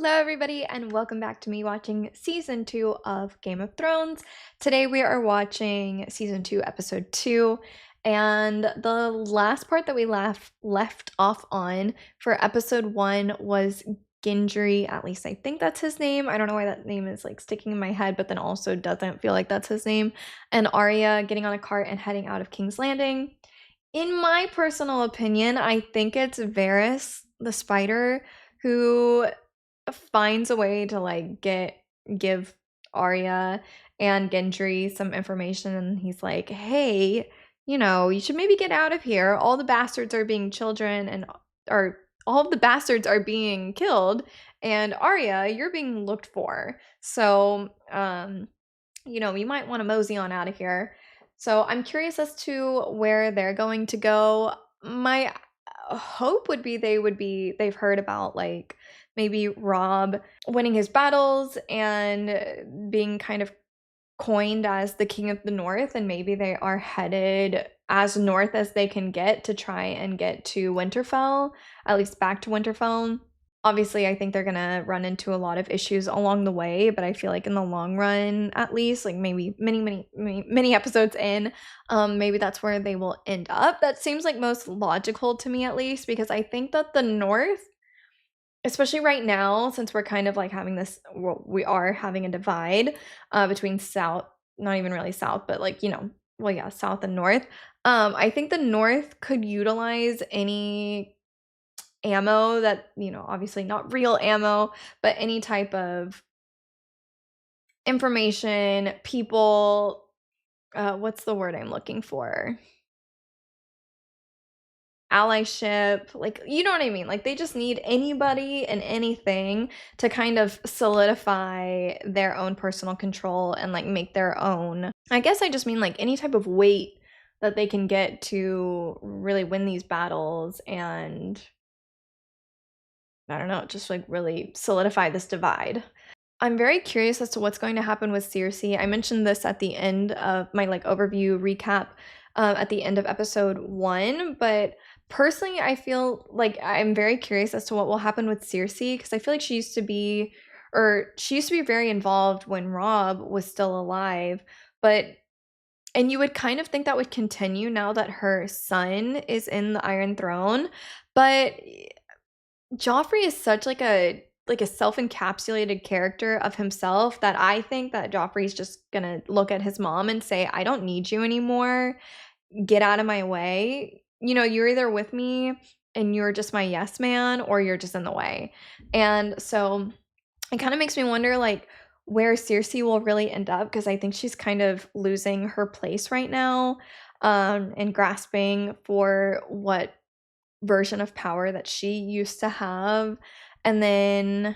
Hello everybody and welcome back to me watching season 2 of Game of Thrones. Today we are watching season 2 episode 2, and the last part that we left off on for episode 1 was Gendry. At least I think that's his name. I don't know why that name is like sticking in my head, but then also doesn't feel like that's his name. And Arya getting on a cart and heading out of King's Landing. In my personal opinion, I think it's Varys the spider who finds a way to like give Arya and Gendry some information, and he's like, hey, you should maybe get out of here. All the bastards are being children and or all of the bastards are being killed, and Arya, you're being looked for. So you might want to mosey on out of here. So I'm curious as to where they're going to go. My hope would be they've heard about like maybe Rob winning his battles and being kind of coined as the king of the north, and maybe they are headed as north as they can get to try and get to Winterfell, at least back to Winterfell. Obviously, I think they're gonna run into a lot of issues along the way, but I feel like in the long run, at least, like maybe many episodes in, maybe that's where they will end up. That seems like most logical to me, at least, because I think that the North, especially right now, since we're kind of like having this, well, we are having a divide between South, not even really South, but like, South and North. I think the North could utilize any ammo that, obviously not real ammo, but any type of information, people, what's the word I'm looking for? Allyship, like, you know what I mean? Like, they just need anybody and anything to kind of solidify their own personal control and like make their own. I guess I just mean like any type of weight that they can get to really win these battles and I don't know, just like really solidify this divide. I'm very curious as to what's going to happen with Cersei. I mentioned this at the end of my like overview recap at the end of episode 1, but personally I feel like I'm very curious as to what will happen with Cersei, because I feel like she used to be very involved when Robb was still alive, and you would kind of think that would continue now that her son is in the Iron Throne, but Joffrey is such like a self-encapsulated character of himself that I think that Joffrey's just gonna look at his mom and say, I don't need you anymore. Get out of my way. You're either with me and you're just my yes man, or you're just in the way. And so it kind of makes me wonder like where Cersei will really end up, because I think she's kind of losing her place right now, and grasping for what version of power that she used to have. And then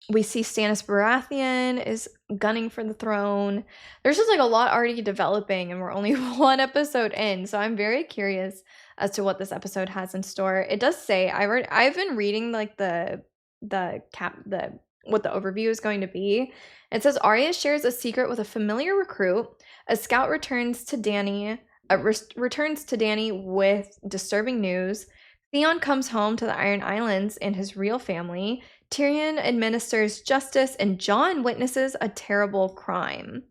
we see Stannis Baratheon is gunning for the throne. There's just like a lot already developing, and we're only one episode in, so I'm very curious as to what this episode has in store. It does say I've been reading like the what the overview is going to be. It says Arya shares a secret with a familiar recruit. A scout returns to Dany with disturbing news. Theon comes home to the Iron Islands and his real family. Tyrion administers justice, and Jon witnesses a terrible crime.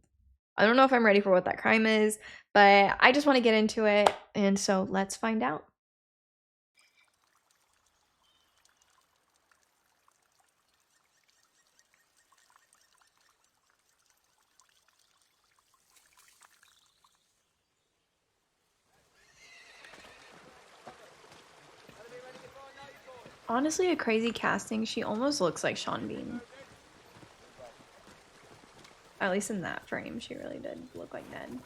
I don't know if I'm ready for what that crime is, but I just want to get into it, and so let's find out. Honestly, a crazy casting. She almost looks like Sean Bean. At least in that frame, she really did look like Ned.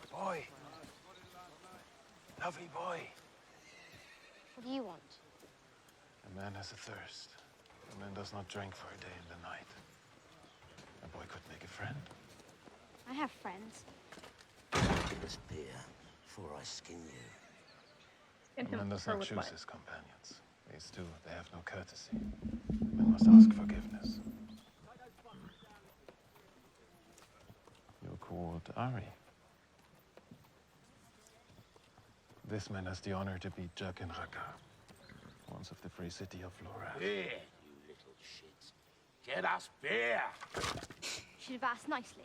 Boy. Lovely boy. What do you want? A man has a thirst. A man does not drink for a day and a night. A boy could make a friend. I have friends. This beer before I skin you. And A man does not choose what? his companions. These two, they have no courtesy. Men must ask forgiveness. You're called Ari. This man has the honor to be Juggenracker, once of the free city of Lorat. Here, you little shits. Get us beer! Should have asked nicely.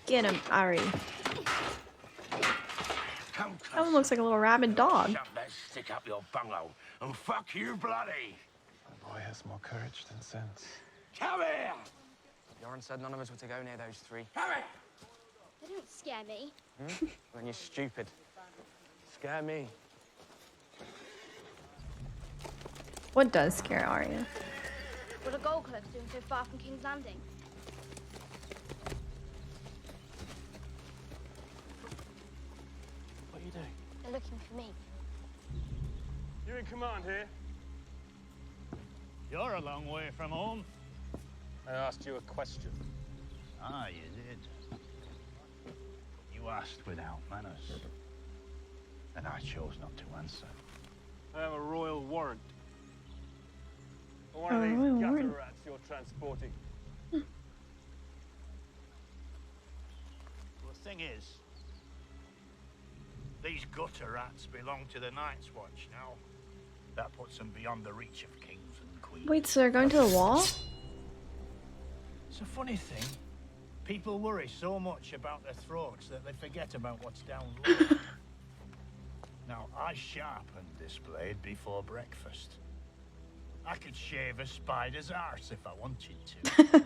Get him, Ari. Come, That one looks like a little rabid dog. shove that stick up your bunghole and fuck you bloody! The boy has more courage than sense. Come here! Yoren said none of us were to go near those three. Come here! They don't scare me. When you're stupid. Scare me. What does scare Arya? What are gold cliffs doing so far from King's Landing? What are you doing? They're looking for me. You in command here? You're a long way from home. I asked you a question. Ah, you did. You asked without manners. And I chose not to answer. I have a royal warrant. For one A of these royal gutter warrant? rats you're transporting. Well, the thing is, these gutter rats belong to the Night's Watch now. That puts them beyond the reach of kings and queens. Wait, so they're going to the wall? It's a funny thing. People worry so much about their throats that they forget about what's down low. Now, I sharpened this blade before breakfast. I could shave a spider's arse if I wanted to.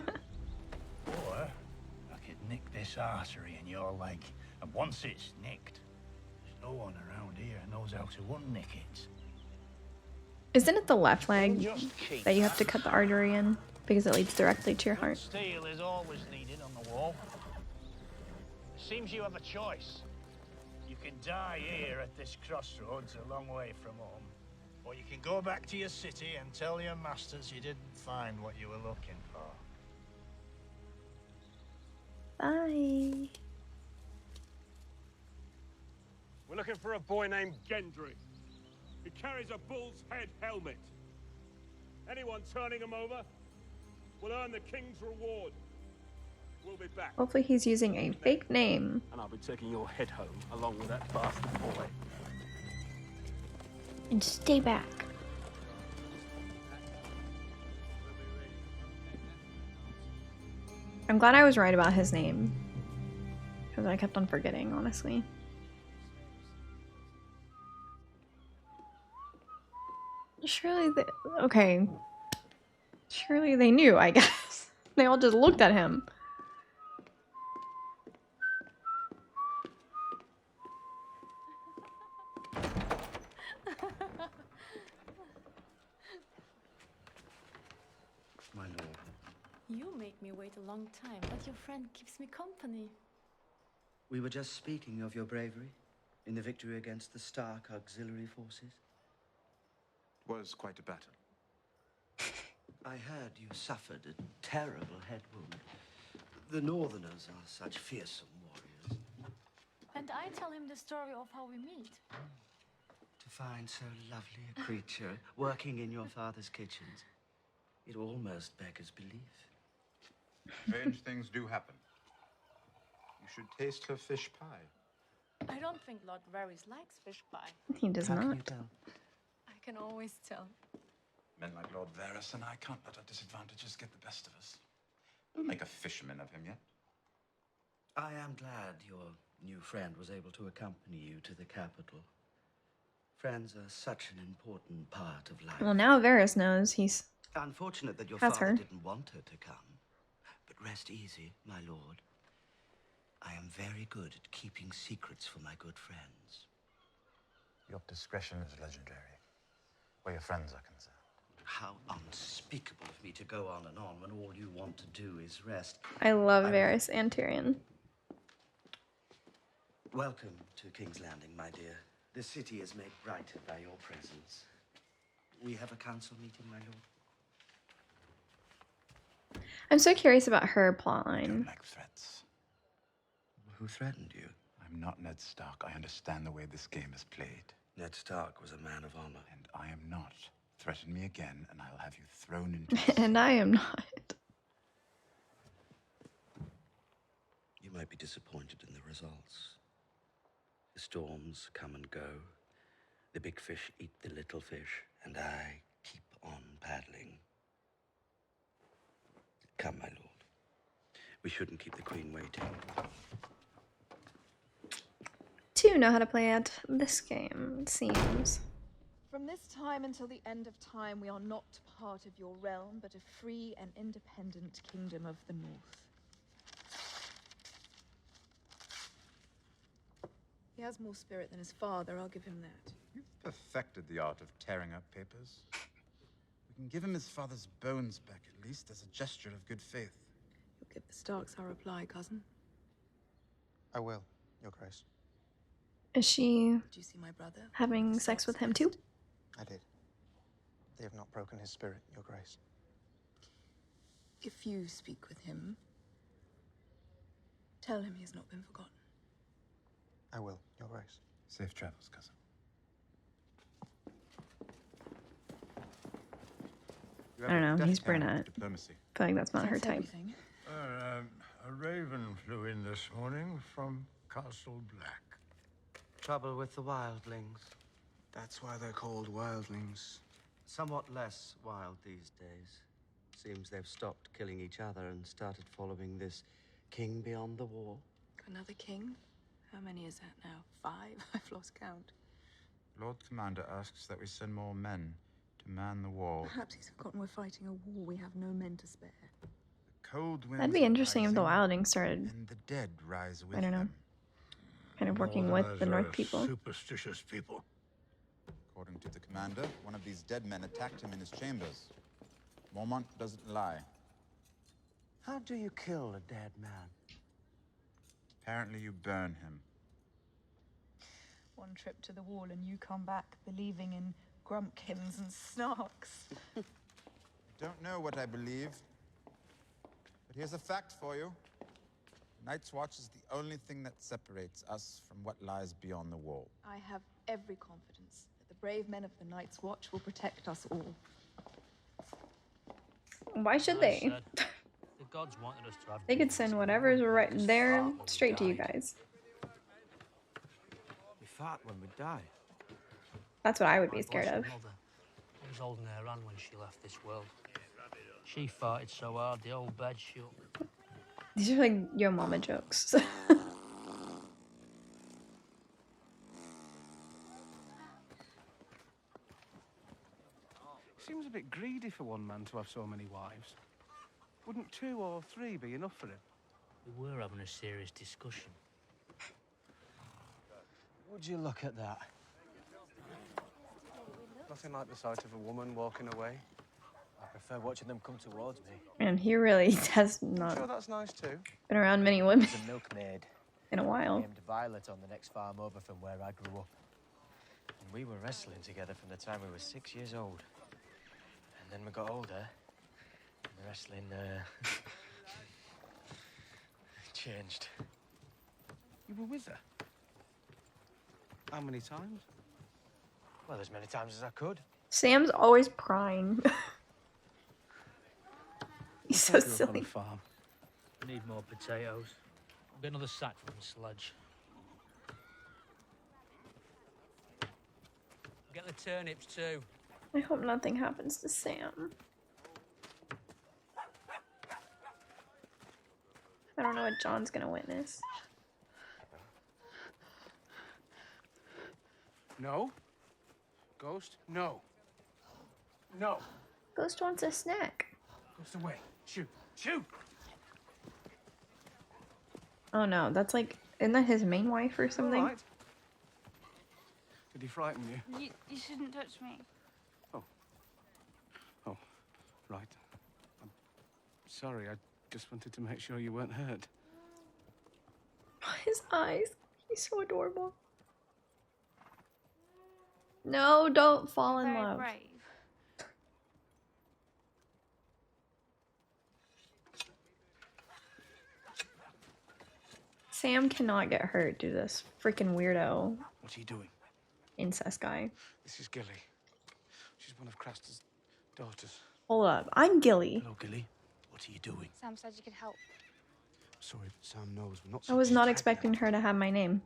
Or I could nick this artery in your leg. And once it's nicked, there's no one around here knows how to unnick it. Isn't it the left leg Just keep that you have to cut the artery in? Because it leads directly to your heart. Steel is always needed on the wall. Seems you have a choice. You can die here at this crossroads a long way from home. Or you can go back to your city and tell your masters you didn't find what you were looking for. Bye. We're looking for a boy named Gendry. He carries a bull's head helmet. Anyone turning him over will earn the king's reward. We'll be back. Hopefully he's using a fake name. And I'll be taking your head home along with that bastard boy. And stay back. I'm glad I was right about his name. Because I kept on forgetting, honestly. Surely they... Okay. Surely they knew, I guess. They all just looked at him. My lord. You make me wait a long time, but your friend keeps me company. We were just speaking of your bravery in the victory against the Stark auxiliary forces. Was quite a battle. I heard you suffered a terrible head wound. The Northerners are such fearsome warriors. And I tell him the story of how we meet. To find so lovely a creature working in your father's kitchens, it almost beggars belief. Strange things do happen. You should taste her fish pie. I don't think Lord Varys likes fish pie. He does How can not. you tell? I can always tell. Men like Lord Varys and I can't let our disadvantages get the best of us. We'll make a fisherman of him yet. I am glad your new friend was able to accompany you to the capital. Friends are such an important part of life. Well, now Varys knows he's... Unfortunate that your Has father her. didn't want her to come. But rest easy, my lord. I am very good at keeping secrets for my good friends. Your discretion is legendary, where your friends are concerned. How unspeakable of me to go on and on when all you want to do is rest. I love Varys and Tyrion. Welcome to King's Landing, my dear. The city is made brighter by your presence. We have a council meeting, my lord. I'm so curious about her I plotline. don't like threats. Who threatened you? I'm not Ned Stark. I understand the way this game is played. Ned Stark was a man of honor. And I am not. Threaten me again, and I'll have you thrown into the And sea. I am not. You might be disappointed in the results. storms come and go. The big fish eat the little fish, and I keep on paddling. Come, my lord. We shouldn't keep the queen waiting. Two know how to play at this game, it seems. From this time until the end of time, we are not part of your realm, but a free and independent kingdom of the north. He has more spirit than his father, I'll give him that. You've perfected the art of tearing up papers. We can give him his father's bones back, at least, as a gesture of good faith. You'll give the Starks our reply, cousin. I will, Your Grace. Is she Did you see my brother? having sex with him too? I did. They have not broken his spirit, Your Grace. If you speak with him, tell him he has not been forgotten. I will, Your Grace. Safe travels, cousin. I don't know, he's brunette. Diplomacy. I feel like that's not her type. Everything. A raven flew in this morning from Castle Black. Trouble with the wildlings. That's why they're called wildlings. Somewhat less wild these days. Seems they've stopped killing each other and started following this king beyond the wall. Another king? How many is that now? 5? I've lost count. Lord Commander asks that we send more men to man the wall. Perhaps he's forgotten we're fighting a war. We have no men to spare. The cold winds That'd be are interesting if the rising, wildlings started, and the dead rise with I don't know, them. kind of working with the North people. Superstitious people. According to the commander, one of these dead men attacked him in his chambers. Mormont doesn't lie. How do you kill a dead man? Apparently you burn him. One trip to the wall and you come back believing in grumpkins and snarks. Don't know what I believe, but here's a fact for you. Night's Watch is the only thing that separates us from what lies beyond the wall. I have every confidence that the brave men of the Night's Watch will protect us all. Why should they? The gods wanted us to have. They could send whatever's right there straight to you guys. We fart when we die. That's what I would be scared of. Mother. I was holding her hand when she left this world. She farted so hard the old bed shook. These are like your mama jokes. Seems a bit greedy for one man to have so many wives. Wouldn't 2 or 3 be enough for him? We were having a serious discussion. Would you look at that? Nothing like the sight of a woman walking away. I prefer watching them come towards me. And he really has Sure, not that's nice too. been around many women There's a milkmaid in a while. named Violet on the next farm over from where I grew up. And we were wrestling together from the time we were 6 years old. And then we got older, and the wrestling, changed. You were with her? How many times? Well, as many times as I could. Sam's always prying. He's so I grew up on silly. a farm. We need more potatoes. I'll get another sack from the sledge. Get the turnips too. I hope nothing happens to Sam. I don't know what John's gonna witness. No. Ghost? No. No. Ghost wants a snack. Ghost away. Shoot. Shoot! Oh no, that's like, isn't that his main wife or something? All right. Did he frighten you? You shouldn't touch me. Oh, right. I'm sorry, I just wanted to make sure you weren't hurt. His eyes. He's so adorable. No, don't fall in Very love. brave. Sam cannot get hurt due to this freaking weirdo What are you doing? incest guy. This is Gilly. She's one of Craster's daughters. Hold up, I'm Gilly. Hello, Gilly. What are you doing? Sam said you could help. Sorry, but Sam knows we're not. I was supposed not to expecting her to have my name.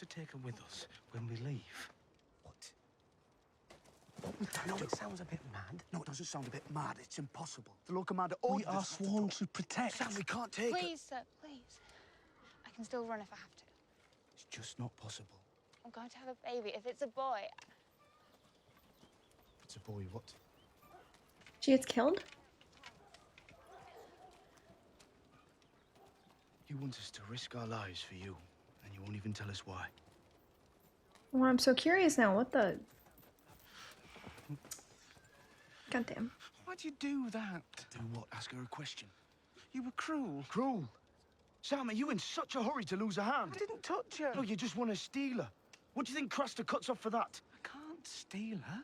to take her with us when we leave. What? I know it sounds a bit mad. No, it doesn't sound a bit mad. It's impossible. The Lord Commander We ordered are us not to sworn go. to protect. Sam, we can't take her. Please, sir, please. I can still run if I have to. It's just not possible. I'm going to have a baby. If it's a boy, It's a boy, what? She gets killed? You want us to risk our lives for you, and you won't even tell us why. Well, I'm so curious now. What the... Goddamn. Why'd you do that? Do what? Ask her a question. You were cruel. Cruel? Sam, are you in such a hurry to lose a hand? I didn't touch her. No, you just want to steal her. What do you think Craster cuts off for that? I can't steal her.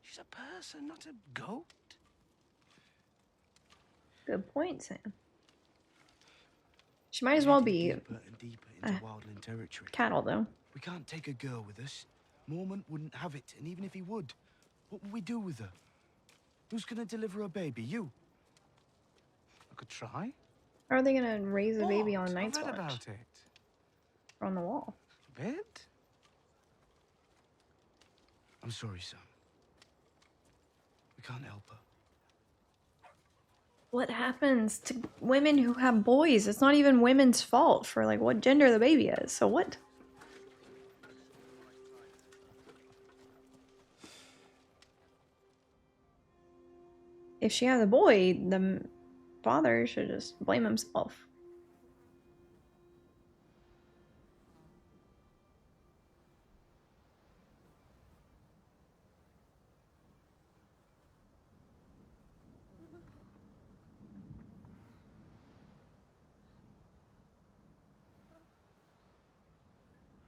She's a person, not a goat. Good point, Sam. She might as well be Deeper and deeper into wildland territory. cattle, though. We can't take a girl with us. Mormont wouldn't have it, and even if he would, what would we do with her? Who's gonna deliver a baby? You? I could try. How are they gonna raise a baby on What? Night's I've read Watch? about it. Or on the wall? A bit. I'm sorry, Sam. We can't help her. What happens to women who have boys? It's not even women's fault for, like, what gender the baby is. So what? If she has a boy, the father should just blame himself.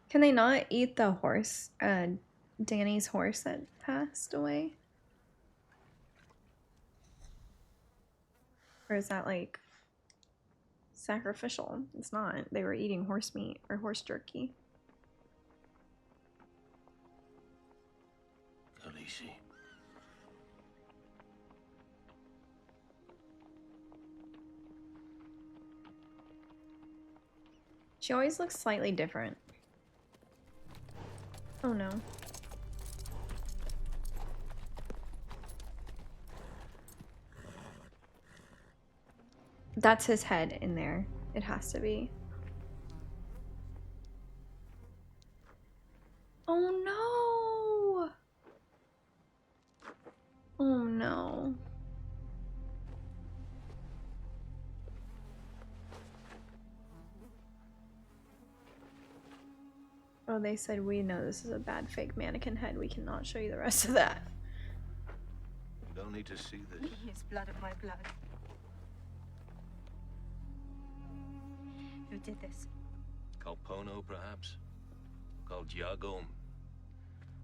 Can they not eat the horse, Danny's horse that passed away? Or is that, like, sacrificial? It's not. They were eating horse meat or horse jerky. Khaleesi. She always looks slightly different. Oh no. That's his head in there. It has to be. Oh no! Oh no. Oh, they said we know this is a bad fake mannequin head. We cannot show you the rest of that. You don't need to see this. It's blood of my blood. Who did this? Called Pono, perhaps. Called Diagom.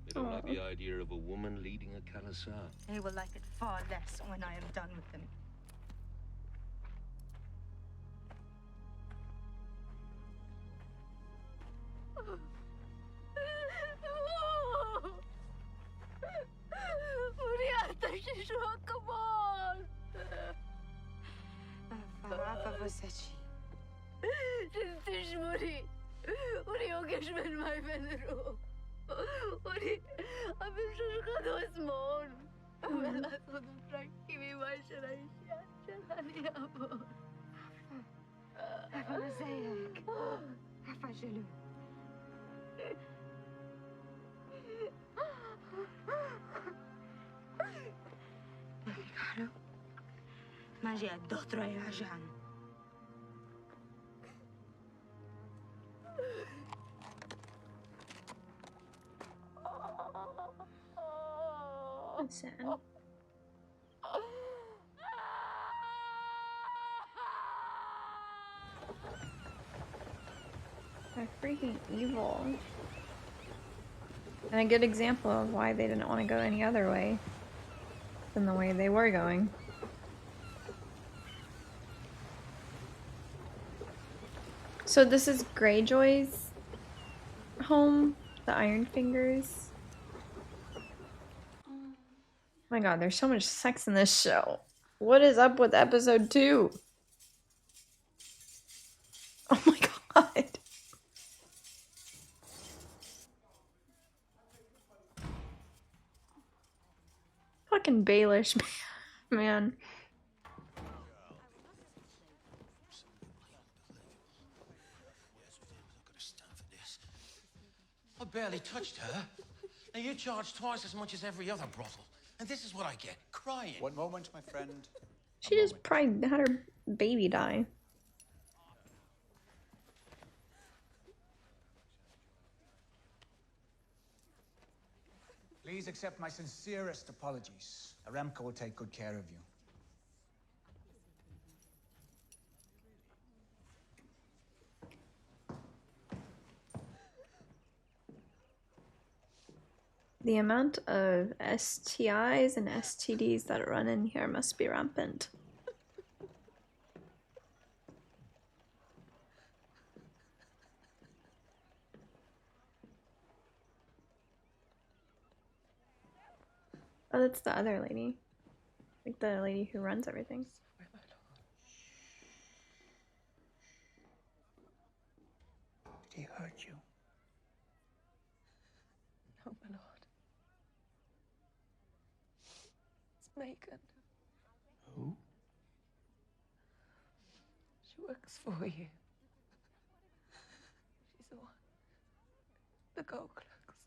They don't like the idea of a woman leading a Khalasar. They will like it far less when I am done with them. Magia dotra Rajan. That's sad. They're freaking evil. And a good example of why they didn't want to go any other way than the way they were going. So this is Greyjoy's home, the Iron Fingers. Oh my god, there's so much sex in this show. What is up with episode 2? Oh my god. Fucking Baelish, man. I barely touched her. Now you charge twice as much as every other brothel. And this is what I get, crying. One moment, my friend. She just probably had her baby die. Please accept my sincerest apologies. Aremka will take good care of you. The amount of STIs and STDs that run in here must be rampant. Oh, that's the other lady. Like the lady who runs everything. Did he hurt you? No, my lord. It's Megan. Who? She works for you. She's the one. The gold clerks.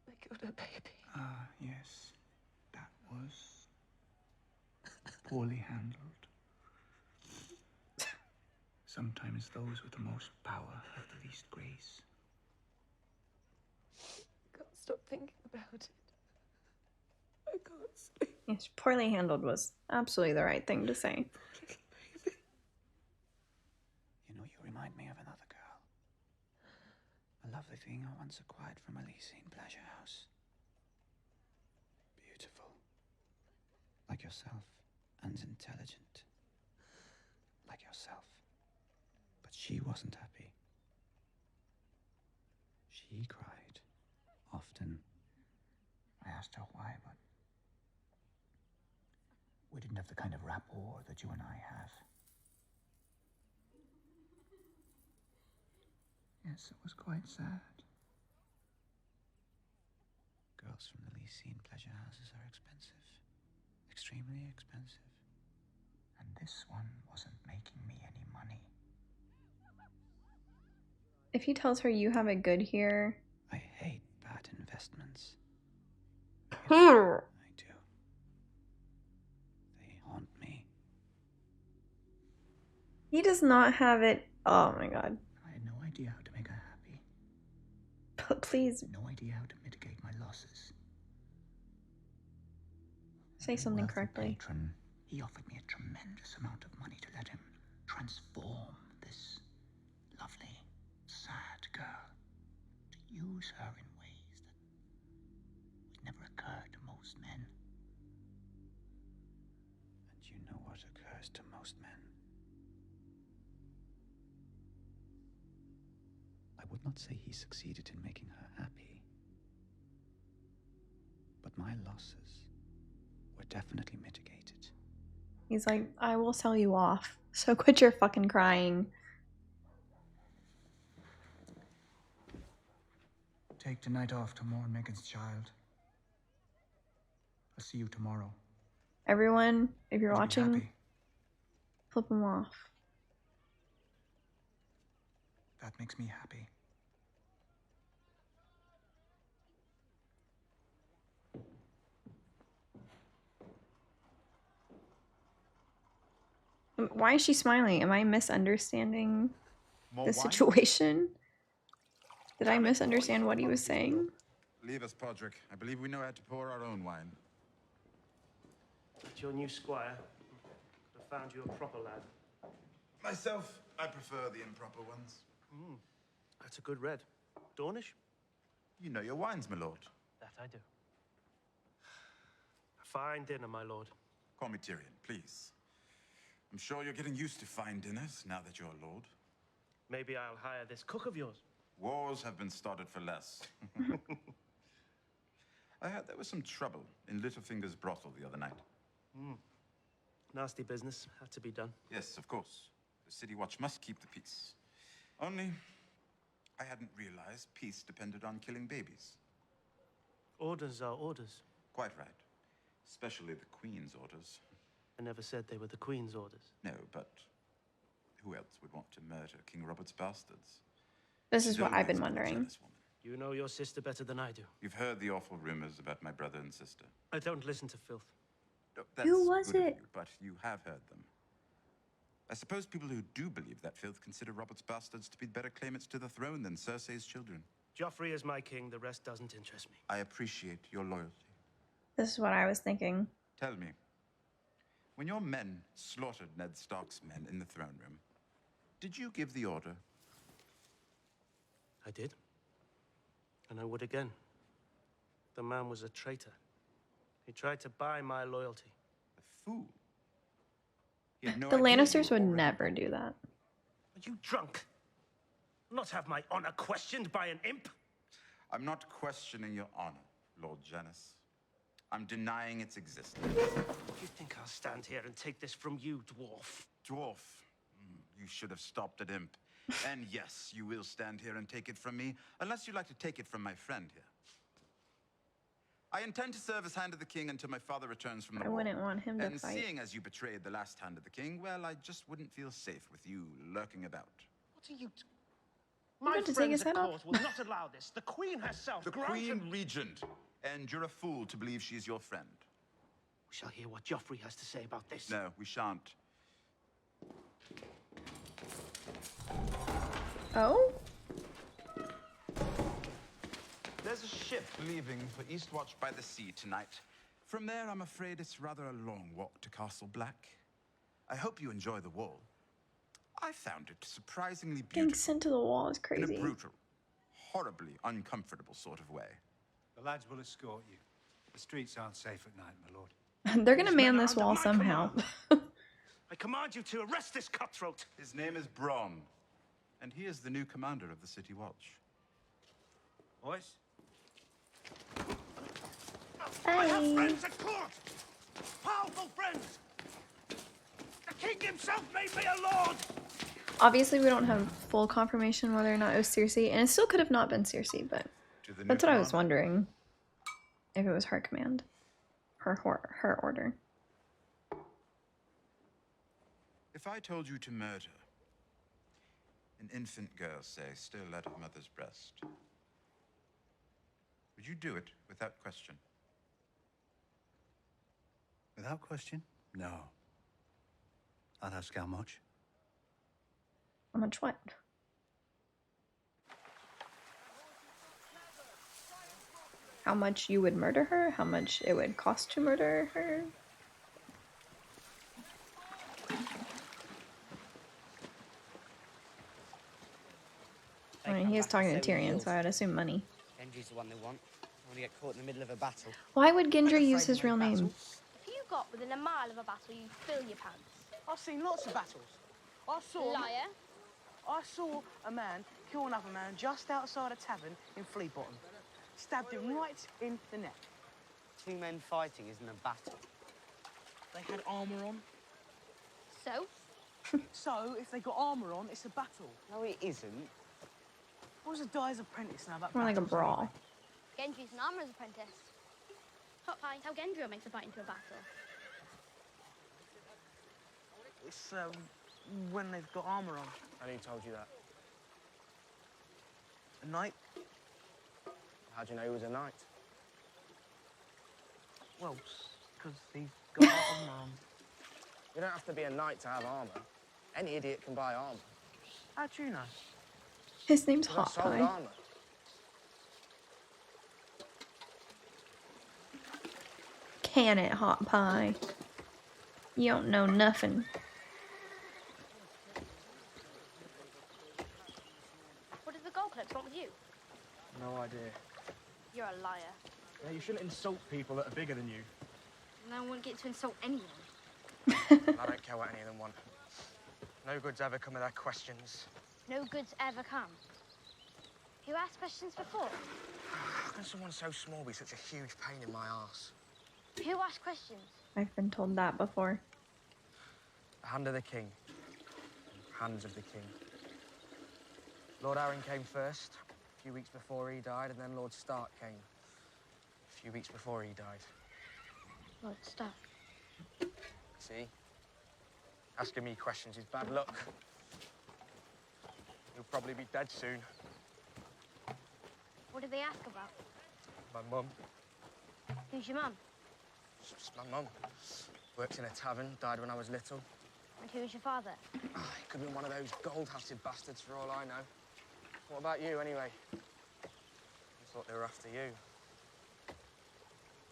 They killed her baby. Ah, yes. That was poorly handled. Sometimes those with the most power have the least grace. I can't stop thinking about it. I can't sleep. Yes, poorly handled was absolutely the right thing to say. You know, you remind me of another girl. A lovely thing I once acquired from a Elysian pleasure house. Beautiful. Like yourself, and intelligent. Like yourself. But she wasn't happy. She cried. Often. I asked her why, but we didn't have the kind of rapport that you and I have. Yes, it was quite sad. Girls from the Elysian pleasure houses are expensive. Extremely expensive. And this one wasn't making me any money. If he tells her you have it good here. I hate bad investments. I do. They haunt me. He does not have it. Oh my god. I had no idea how to make her happy. But please. No idea how to mitigate my losses. Say something Wealthy correctly. Patron, he offered me a tremendous amount of money to let him transform this lovely, sad girl. To use her in ways that would never occur to most men. And you know what occurs to most men. I would not say he succeeded in making her happy. But my losses were definitely mitigated. He's like, I will sell you off. So quit your fucking crying. Take tonight off to mourn Megan's child. I'll see you tomorrow. Everyone, if you're Would you be watching, happy? flip him off. That makes me happy. Why is she smiling? Am I misunderstanding More the wine? situation? Did I misunderstand what he was saying? Leave us, Podrick. I believe we know how to pour our own wine. It's your new squire. Could have found you a proper lad. Myself, I prefer the improper ones. That's a good red. Dornish? You know your wines, my lord. That I do. A fine dinner, my lord. Call me Tyrion, please. I'm sure you're getting used to fine dinners now that you're a lord. Maybe I'll hire this cook of yours. Wars have been started for less. I heard there was some trouble in Littlefinger's brothel the other night. Nasty business. Had to be done. Yes, of course. The City Watch must keep the peace. Only, I hadn't realized peace depended on killing babies. Orders are orders. Quite right. Especially the Queen's orders. I never said they were the Queen's orders. No, but who else would want to murder King Robert's bastards? This is what I've been wondering. You know your sister better than I do. You've heard the awful rumors about my brother and sister. I don't listen to filth. No, that's Who was good of it? you, but you have heard them. I suppose people who do believe that filth consider Robert's bastards to be better claimants to the throne than Cersei's children. Joffrey is my king. The rest doesn't interest me. I appreciate your loyalty. This is what I was thinking. Tell me, when your men slaughtered Ned Stark's men in the throne room, did you give the order? I did. And I would again. The man was a traitor. He tried to buy my loyalty. A fool. He had no The idea Lannisters you were would already- never do that. Are you drunk? Not have my honor questioned by an imp? I'm not questioning your honor, Lord Janis. I'm denying its existence. You think I'll stand here and take this from you, dwarf? Dwarf? You should have stopped at imp. And yes, you will stand here and take it from me, unless you'd like to take it from my friend here. I intend to serve as Hand of the King until my father returns from the I war. wouldn't want him to And fight. seeing as you betrayed the last Hand of the King, well, I just wouldn't feel safe with you lurking about. What are you... You got to take his head off. will not allow this. The Queen herself The Queen Regent. And you're a fool to believe she's your friend. We shall hear what Joffrey has to say about this. No, we shan't. Oh? There's a ship leaving for Eastwatch by the Sea tonight. From there, I'm afraid it's rather a long walk to Castle Black. I hope you enjoy the wall. I found it surprisingly Getting beautiful. sent to the wall is In crazy. a brutal, horribly uncomfortable sort of way. The lads will escort you. The streets aren't safe at night, my lord. They're gonna These man men are this under wall my somehow. I command you to arrest this cutthroat. His name is Bronn, and he is the new commander of the City Watch. Boys? I have Hey. friends at court. Powerful friends. The king himself made me a lord. Obviously, we don't have full confirmation whether or not it was Cersei, and it still could have not been Cersei, but To the new that's what I was commander. wondering. If it was her command. Her order. If I told you to murder an infant girl, say, still at her mother's breast, would you do it without question? Without question? No. I'd ask how much. How much what? How much you would murder her? How much it would cost to murder her? I mean, he is talking to Tyrion, so I'd assume money. Gendry's the one they want. I want to get caught in the middle of a battle. Why would Gendry use his real name? If you got within a mile of a battle, you'd fill your pants. I've seen lots of battles. I saw a man kill another man just outside a tavern in Flea Bottom. Stabbed him right in the neck. Two men fighting isn't a battle. They had armour on. So? So, if they got armour on, it's a battle. No, it isn't. What does a guy's apprentice know about More like a battles brawl. Gendry's an armourer's apprentice. Hot pie, how Gendry makes a fight into a battle. It's when they've got armour on. And who told you that? A knight? How do you know he was a knight? Well, because he's got armour on. You don't have to be a knight to have armour. Any idiot can buy armour. How do you know? His name's I've Hot sold Pie. armour. Can it, Hot Pie? You don't know nothing. What is the gold cloak? What's wrong with you? No idea. You're a liar. Yeah, you shouldn't insult people that are bigger than you. No one gets to insult anyone. I don't care what any of them want. No good's ever come of their questions. No goods ever come. Who asked questions before? How can someone so small be such a huge pain in my arse? Who asked questions? I've been told that before. The hand of the king. Hands of the king. Lord Arryn came first, a few weeks before he died, and then Lord Stark came, a few weeks before he died. Oh, it's stuck. See? Asking me questions is bad luck. You'll probably be dead soon. What did they ask about? My mum. Who's your mum? It's just my mum. Works in a tavern, died when I was little. And who's your father? He could have been one of those gold-hatted bastards for all I know. What about you, anyway? I thought they were after you.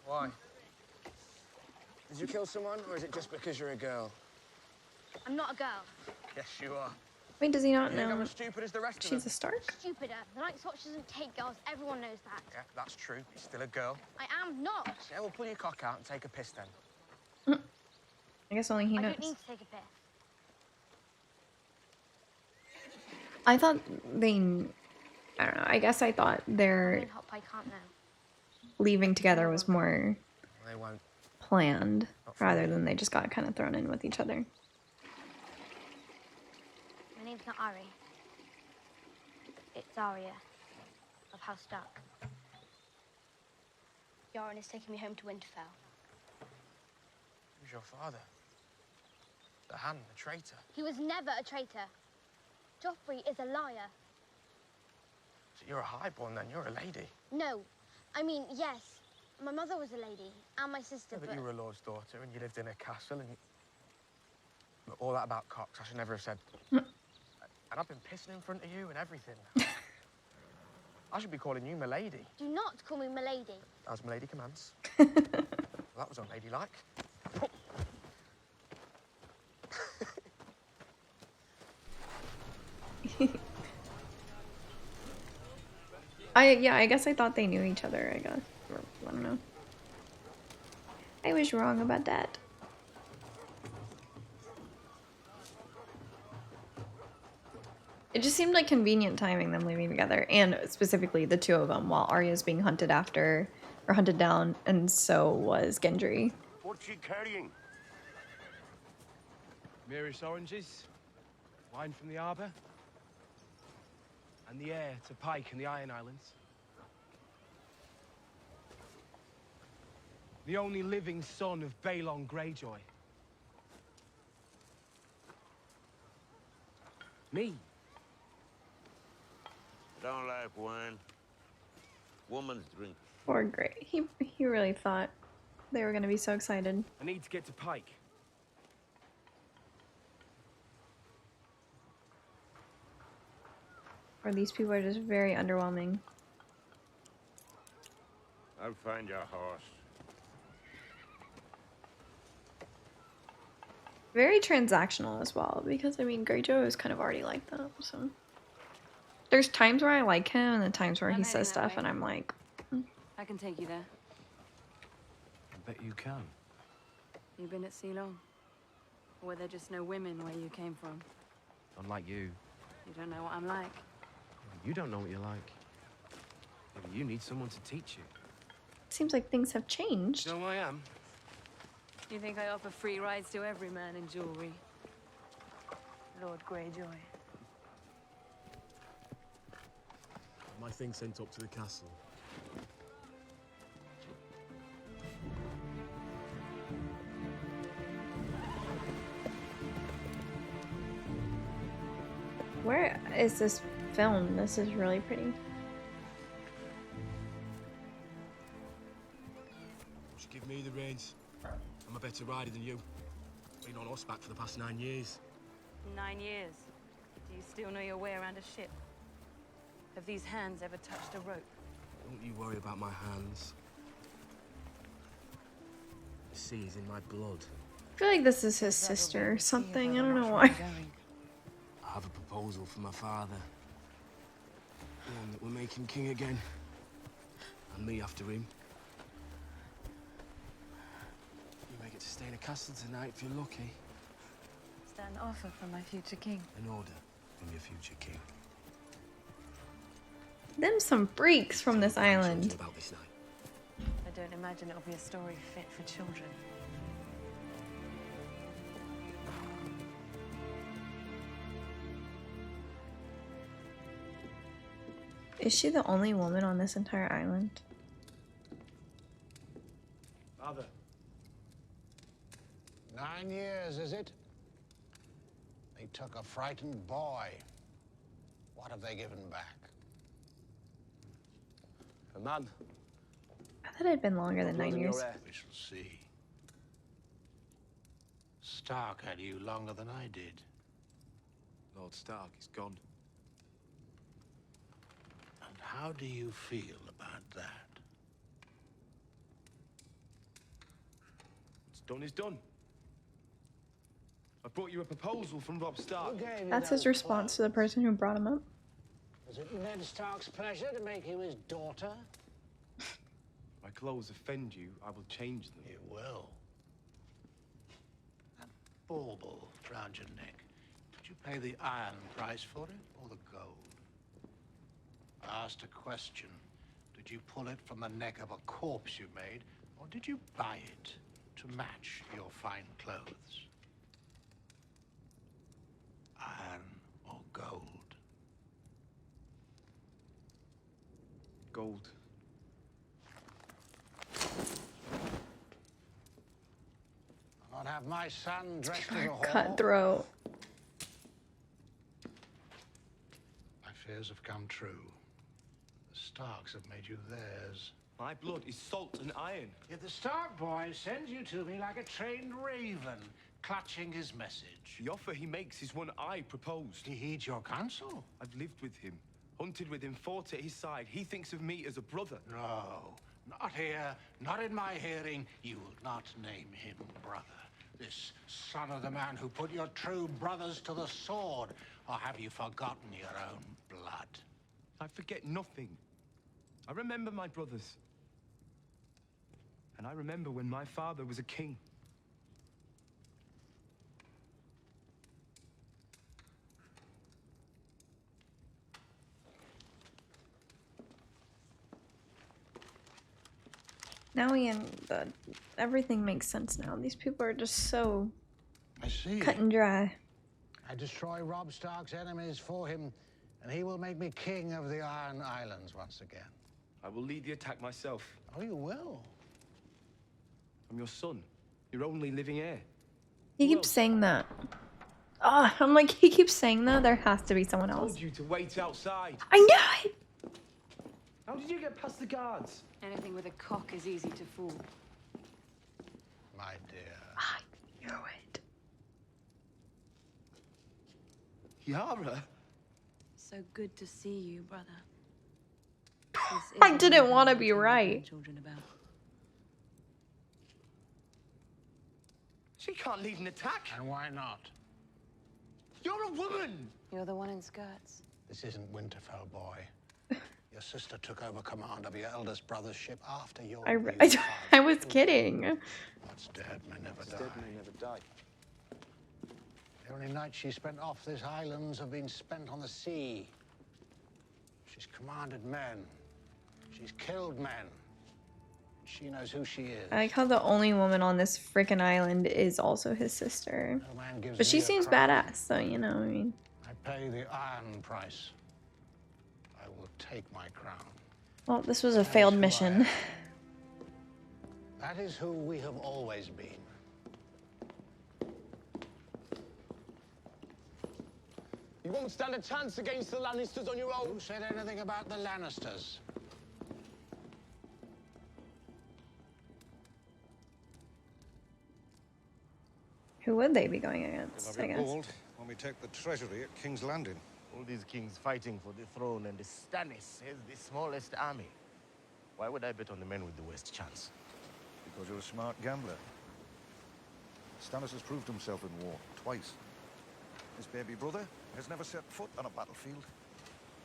Why? Did you kill someone, or is it just because you're a girl? I'm not a girl. Yes, you are. Wait, does he not You think I'm know as stupid as the rest of she's them? a Stark? Stupider. The Night's Watch doesn't take girls. Everyone knows that. Yeah, that's true. You're still a girl. I am not. Yeah, well, pull your cock out and take a piss then. I guess only he I knows. don't need to take a piss. I thought they... I don't know. I guess I thought their And Hot Pie can't know. leaving together was more They won't. planned, rather than they just got kind of thrown in with each other. My name's not Ari. It's Arya of House Stark. Yoren is taking me home to Winterfell. Who's your father? The Hand, the traitor. He was never a traitor. Joffrey is a liar. So you're a highborn then, you're a lady. No. I mean, yes. My mother was a lady, and my sister, But you were a lord's daughter and you lived in a castle and you... But all that about cocks, I should never have said. And I've been pissing in front of you and everything. I should be calling you Milady. Do not call me Milady. As Milady commands. Well, that was unladylike. I guess I thought they knew each other, I guess. Or, I don't know. I was wrong about that. It just seemed like convenient timing, them leaving together, and specifically the two of them, while Arya's being hunted after, or hunted down, and so was Gendry. What's she carrying? Mirish oranges, wine from the harbour, and the heir to Pike and the Iron Islands. The only living son of Balon Greyjoy. Me. Don't like wine. Woman's drink. Poor Grey. He really thought they were gonna be so excited. I need to get to Pike. Or these people are just very underwhelming. I'll find your horse. Very transactional as well, because I mean Greyjoy is kind of already like that, so there's times where I like him and then times where he says stuff and I'm like, I can take you there. I bet you can. You've been at sea long? Or were there just no women where you came from? Unlike you. You don't know what I'm like. You don't know what you're like. Maybe you need someone to teach you. seems like things have changed. You know who I am? You think I offer free rides to every man in jewelry? Lord Greyjoy. My thing sent up to the castle. Where is this filmed? This is really pretty. Just give me the reins. I'm a better rider than you. Been on horseback for the past 9 years. 9 years. Do you still know your way around a ship? Have these hands ever touched a rope? Don't you worry about my hands. The sea is in my blood. I feel like this is his sister or something. I don't know why. I have a proposal for my father. One that will make him king again. And me after him. You may get to stay in a castle tonight if you're lucky. Is that an offer from my future king? An order from your future king. Them some freaks from this island. About this night. I don't imagine it'll be a story fit for children. Is she the only woman on this entire island? Father, 9 years, is it? They took a frightened boy. What have they given back? A man. I thought it had been longer than 9 years. We shall see. Stark had you longer than I did. Lord Stark is gone. And how do you feel about that? What's done is done. I brought you a proposal from Rob Stark. That's his response to the person who brought him up. Was it Ned Stark's pleasure to make you his daughter? If my clothes offend you, I will change them. You will. That bauble round your neck. Did you pay the iron price for it or the gold? I asked a question. Did you pull it from the neck of a corpse you made, or did you buy it to match your fine clothes? Iron or gold? Gold. I'll not have my son dressed as a whore. Cutthroat. My fears have come true. The Starks have made you theirs. My blood is salt and iron. Yet the Stark boy sends you to me like a trained raven, clutching his message. The offer he makes is one I proposed. He heeds your counsel. I've lived with him, hunted with him, fought at his side. He thinks of me as a brother. No, not here, not in my hearing. You will not name him brother. This son of the man who put your true brothers to the sword. Or have you forgotten your own blood? I forget nothing. I remember my brothers. And I remember when my father was a king. Now everything makes sense now. These people are just so I see. cut and dry. I destroy Rob Stark's enemies for him, and he will make me king of the Iron Islands once again. I will lead the attack myself. Oh, you will? I'm your son, your only living heir. He keeps saying that. Ah, I'm like, he keeps saying that. There has to be someone I else. told you to wait outside. I know it! How did you get past the guards? Anything with a cock is easy to fool. My dear. I knew it. Yara? So good to see you, brother. I didn't want to be right. Children about. She can't lead an attack. And why not? You're a woman. You're the one in skirts. This isn't Winterfell, boy. Your sister took over command of your eldest brother's ship after your I was kidding. What's dead may never die. Dead may never die. The only nights she spent off these islands have been spent on the sea. She's commanded men. She's killed men. She knows who she is. I like how the only woman on this freaking island is also his sister. No man gives But she me a seems crown. badass, so you know, I mean. I pay the iron price. I will take my crown. Well, this was a failed mission. That is who we have always been. You won't stand a chance against the Lannisters on your own. Who said anything about the Lannisters? Who would they be going against, I guess? When we take the treasury at King's Landing. All these kings fighting for the throne, and the Stannis has the smallest army. Why would I bet on the men with the worst chance? Because you're a smart gambler. Stannis has proved himself in war twice. His baby brother has never set foot on a battlefield.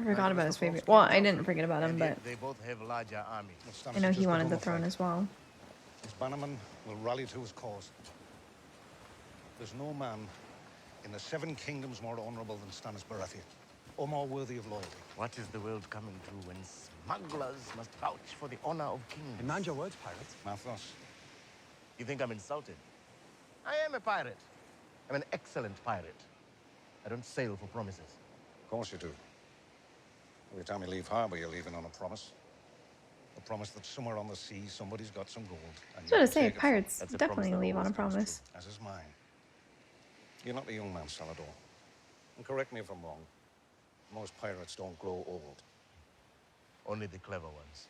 I forgot about his baby. Well, I didn't forget about him, but They both have larger armies. I know he wanted the throne as well. His bannermen will rally to his cause. There's no man in the Seven Kingdoms more honorable than Stannis Baratheon, or more worthy of loyalty. What is the world coming to when smugglers must vouch for the honor of kings? Mind your words, pirates. Mathos. You think I'm insulted? I am a pirate. I'm an excellent pirate. I don't sail for promises. Of course you do. Every time you leave harbor, you're leaving on a promise. A promise that somewhere on the sea, somebody's got some gold. And I was you'll gonna say, take it. pirates That's a definitely promise that leave on a always comes promise. As is mine. You're not a young man, Salador. And correct me if I'm wrong. Most pirates don't grow old. Only the clever ones.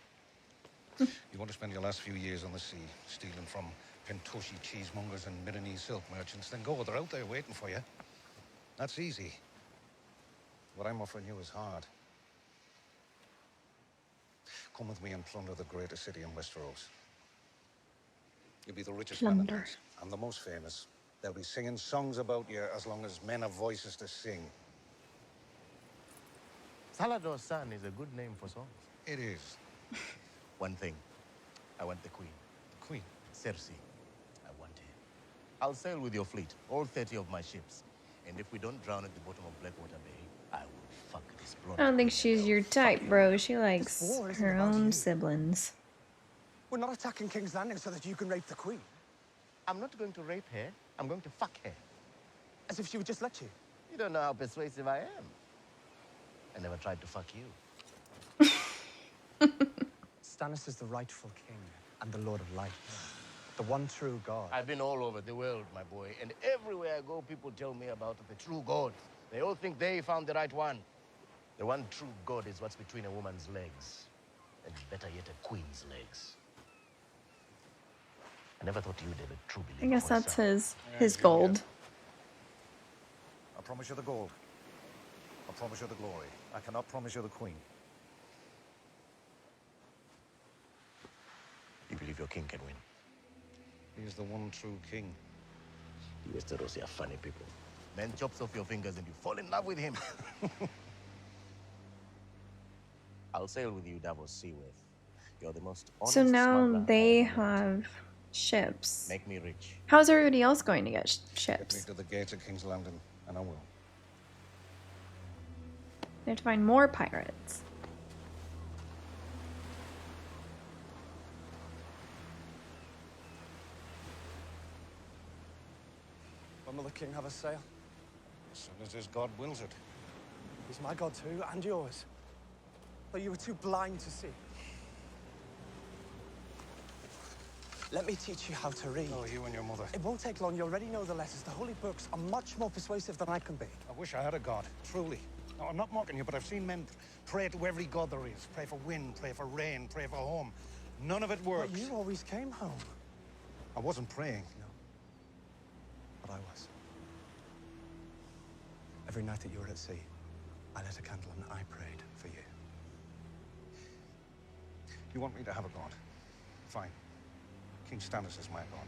You want to spend your last few years on the sea, stealing from Pentoshi cheesemongers and Milanese silk merchants, then go. They're out there waiting for you. That's easy. What I'm offering you is hard. Come with me and plunder the greatest city in Westeros. You'll be the richest man in Plunder. it, and the most famous. They'll be singing songs about you as long as men have voices to sing. Salador's son is a good name for songs. It is. One thing. I want the queen. The queen? Cersei. I want her. I'll sail with your fleet, all 30 of my ships. And if we don't drown at the bottom of Blackwater Bay, I will fuck this blonde. I don't think she's your type, bro. She likes her own siblings. We're not attacking King's Landing so that you can rape the queen. I'm not going to rape her. I'm going to fuck her. As if she would just let you. You don't know how persuasive I am. I never tried to fuck you. Stannis is the rightful king and the Lord of Light. The one true God. I've been all over the world, my boy, and everywhere I go, people tell me about the true God. They all think they found the right one. The one true God is what's between a woman's legs, and better yet, a queen's legs. I never thought you'd ever truly. I guess that's his gold. I promise you the gold. I promise you the glory. I cannot promise you the queen. You believe your king can win? He is the one true king. You Westerosi are funny people. Man chops off your fingers and you fall in love with him. I'll sail with you, Davos Seaworth. You're the most honest So now smuggler they I ever met. have ships. Make me rich. How's everybody else going to get Get me ships? to the gates of King's Landing, and I will. They have to find more pirates. When will the king have a sail? As soon as his God wills it. He's my God too, and yours. But you were too blind to see. Let me teach you how to read. Oh, you and your mother. It won't take long. You already know the letters. The holy books are much more persuasive than I can be. I wish I had a God, truly. No, I'm not mocking you, but I've seen men pray to every god there is. Pray for wind, pray for rain, pray for home. None of it works. But you always came home. I wasn't praying. No. But I was. Every night that you were at sea, I lit a candle and I prayed for you. You want me to have a God? Fine. King Stannis is my God.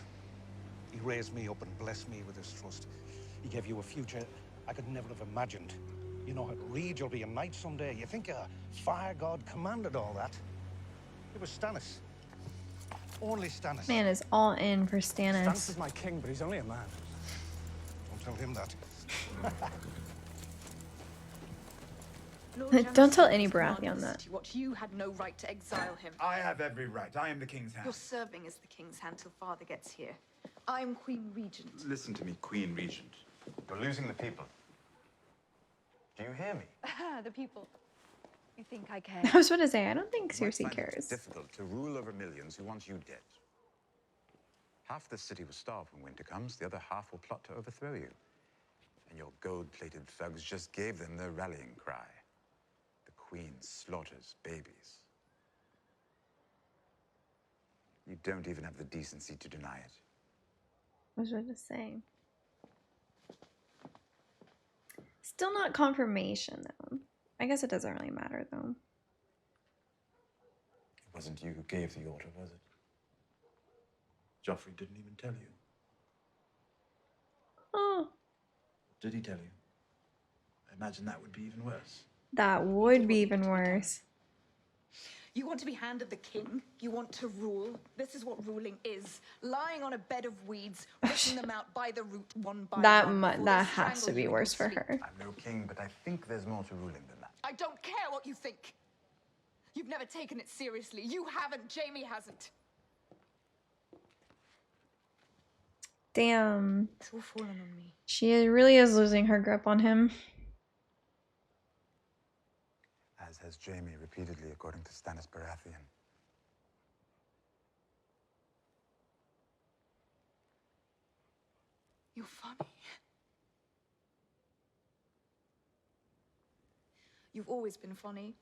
He raised me up and blessed me with his trust. He gave you a future I could never have imagined. You know how to read, you'll be a knight someday. You think a fire god commanded all that? It was Stannis. Only Stannis. Man is all in for Stannis Stannis. is my king, but he's only a man. Don't tell him that. Don't tell any Baratheon that. What you had no right to exile him. I have every right. I am the king's hand. You're serving as the king's hand till father gets here. I'm Queen Regent. Listen to me, Queen Regent. You're losing the people. Do you hear me? The people. You think I care? I was about to say, I don't think You might Cersei find it cares. difficult to rule over millions who want you dead. Half the city will starve when winter comes. The other half will plot to overthrow you. And your gold-plated thugs just gave them their rallying cry. The queen slaughters babies. You don't even have the decency to deny it. I was about to say. Still not confirmation, though. I guess it doesn't really matter, though. It wasn't you who gave the order, was it? Joffrey didn't even tell you. Oh, Did he tell you? I imagine that would be even worse. that would be even worse. You want to be hand of the king? You want to rule? This is what ruling is. Lying on a bed of weeds, ripping them out by the root one by one. That has to be worse for her. I'm no king, but I think there's more to ruling than that. I don't care what you think. You've never taken it seriously. You haven't. Jamie hasn't. Damn. It's all fallen on me. She really is losing her grip on him. As has Jamie repeatedly, according to Stannis Baratheon. You're funny. You've always been funny.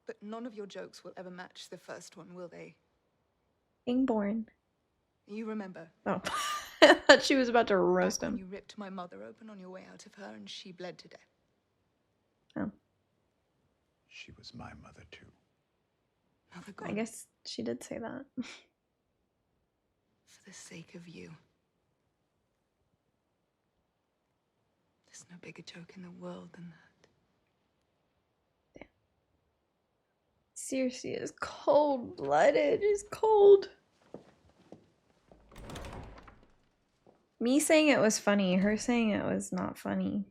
But none of your jokes will ever match the first one, will they? Being born. You remember? Oh. I thought she was about to roast Back him. when you ripped my mother open on your way out of her and she bled to death. Oh. She was my mother, too. Mother I gone. guess she did say that. For the sake of you. There's no bigger joke in the world than that. Cersei is cold-blooded. She's cold. Me saying it was funny, her saying it was not funny.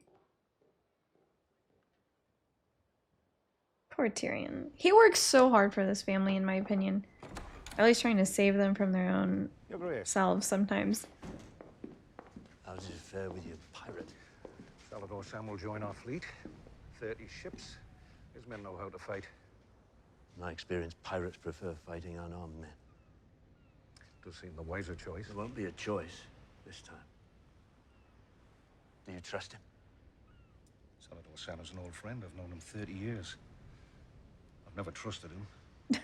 Poor Tyrion. He works so hard for this family, in my opinion. At least trying to save them from their own selves sometimes. How does it fare with your pirate? Salvador Sam will join our fleet. 30 ships. His men know how to fight. In my experience, pirates prefer fighting unarmed men. Does seem the wiser choice. There won't be a choice this time. Do you trust him? Salvador Sam is an old friend. I've known him 30 years. I've never trusted him.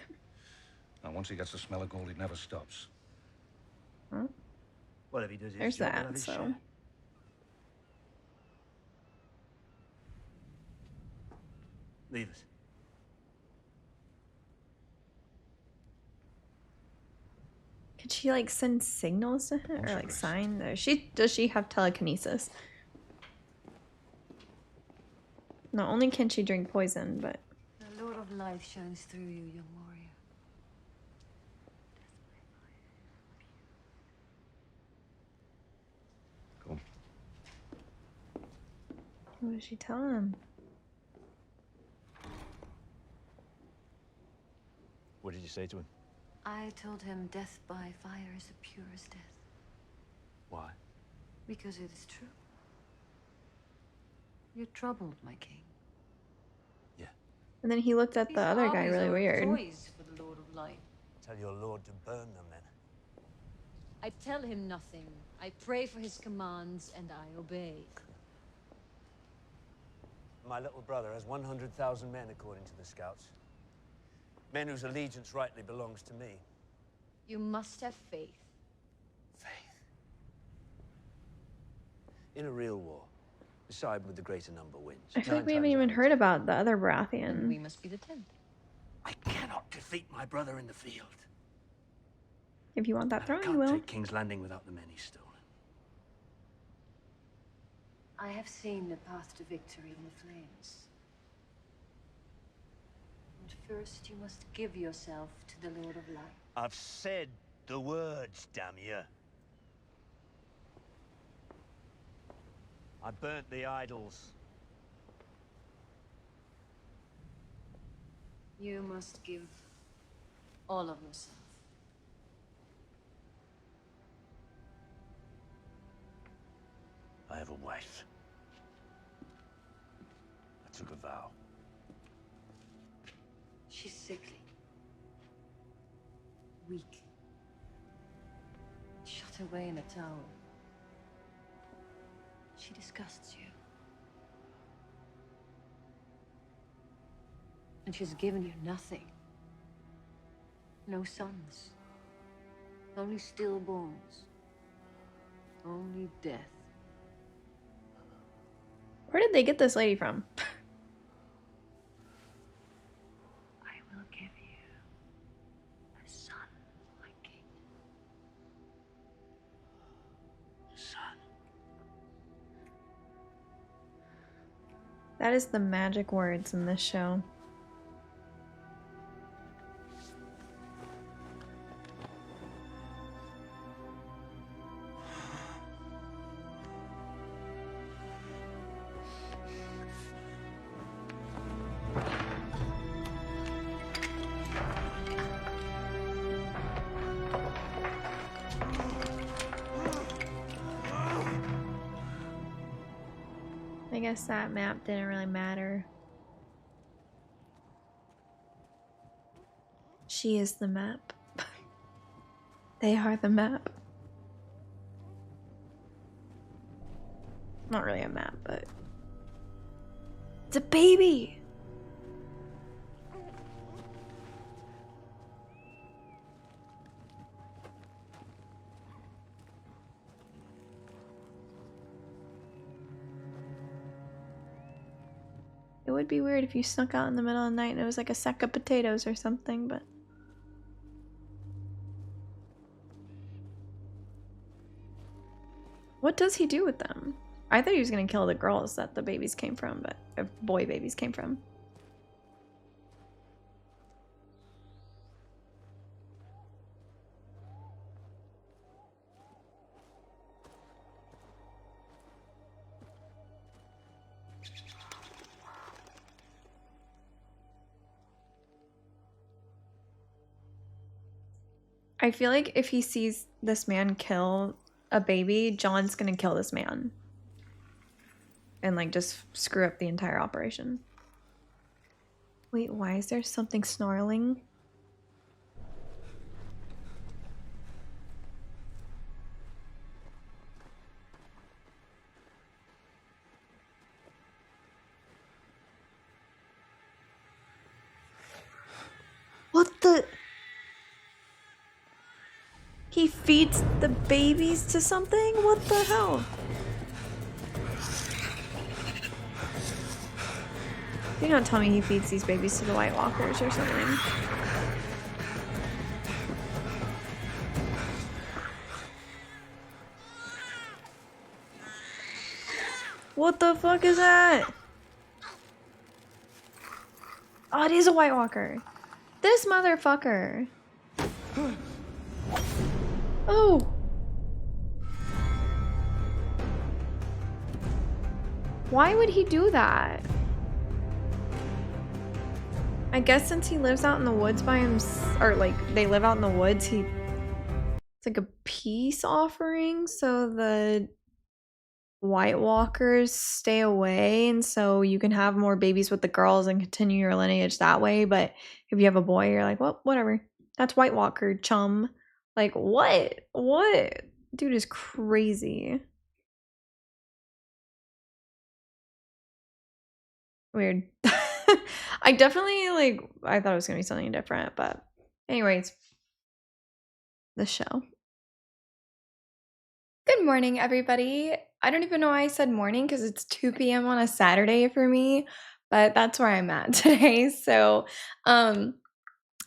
And once he gets the smell of gold, he never stops. Huh? Well, if he does his There's job, he'll that, have his so. share. Leave us. Could she like send signals to him or like sign? Does she have telekinesis? Not only can she drink poison, but The Lord of Life shines through you, young warrior. Cool. what does she tell him? What did you say to him? I told him death by fire is the purest death. Why? Because it is true. You're troubled, my king. And then he looked at These the other guy armies really are weird. toys for the Lord of Light. Tell your lord to burn them, then. I tell him nothing. I pray for his commands, and I obey. My little brother has 100,000 men, according to the scouts. Men whose allegiance rightly belongs to me. You must have faith. In a real war, the side with the greater number wins. I feel like we 9 haven't times even out of heard about the other Baratheon. We must be the 10th. I cannot defeat my brother in the field. If you want that throne, you Can't will. take King's Landing without the men he's stolen. I have seen the path to victory in the flames. But first, you must give yourself to the Lord of Light. I've said the words, damn you. I burnt the idols. You must give all of yourself. I have a wife. I took a vow. She's sickly. Weak. Shut away in a tower. She disgusts you. And she's given you nothing. No sons. Only stillborns. Only death. Where did they get this lady from? I will give you a son, my king. Son. That is the magic words in this show. I guess that map didn't really matter. She is the map. They are the map. Not really a map, but It's a baby. It would be weird if you snuck out in the middle of the night and it was like a sack of potatoes or something, but... What does he do with them? I thought he was gonna kill the girls that the babies came from, but boy babies came from. I feel like if he sees this man kill a baby, John's gonna kill this man. And like just screw up the entire operation. Wait, why is there something snarling? What the? He feeds the babies to something? What the hell? You don't tell me he feeds these babies to the Whitewalkers or something. What the fuck is that? Oh, it is a Whitewalker. This motherfucker. Oh. Why would he do that? I guess since he lives out in the woods by himself, or like they live out in the woods, it's like a peace offering, so the White Walkers stay away, and so you can have more babies with the girls and continue your lineage that way. But if you have a boy, you're like, well, whatever. That's White Walker, chum. Like, what? What? Dude is crazy. Weird. I definitely, like, I thought it was gonna be something different, but anyways, the show. Good morning, everybody. I don't even know why I said morning because it's 2 p.m. on a Saturday for me, but that's where I'm at today. So, I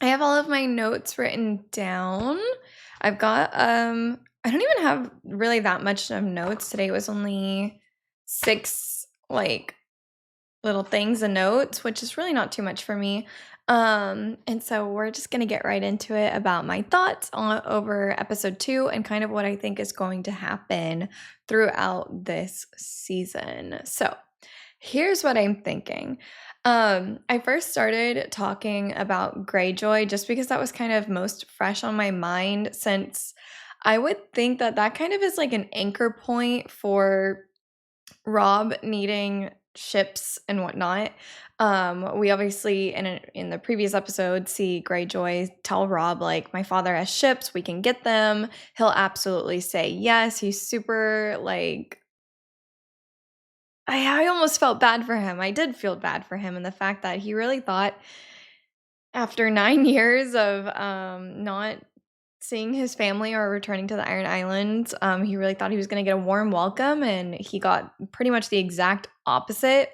have all of my notes written down. I've got, I don't even have really that much of notes. Today was only 6, like, little things and notes, which is really not too much for me. And so we're just gonna get right into it about my thoughts over episode 2 and kind of what I think is going to happen throughout this season. So here's what I'm thinking. I first started talking about Greyjoy just because that was kind of most fresh on my mind, since I would think that that kind of is like an anchor point for Rob needing ships and whatnot. We obviously in the previous episode see Greyjoy tell Rob, like, my father has ships, we can get them. He'll absolutely say yes. He's super, like, I almost felt bad for him. I did feel bad for him, and the fact that he really thought after 9 years of not seeing his family or returning to the Iron Islands, he really thought he was going to get a warm welcome, and he got pretty much the exact opposite.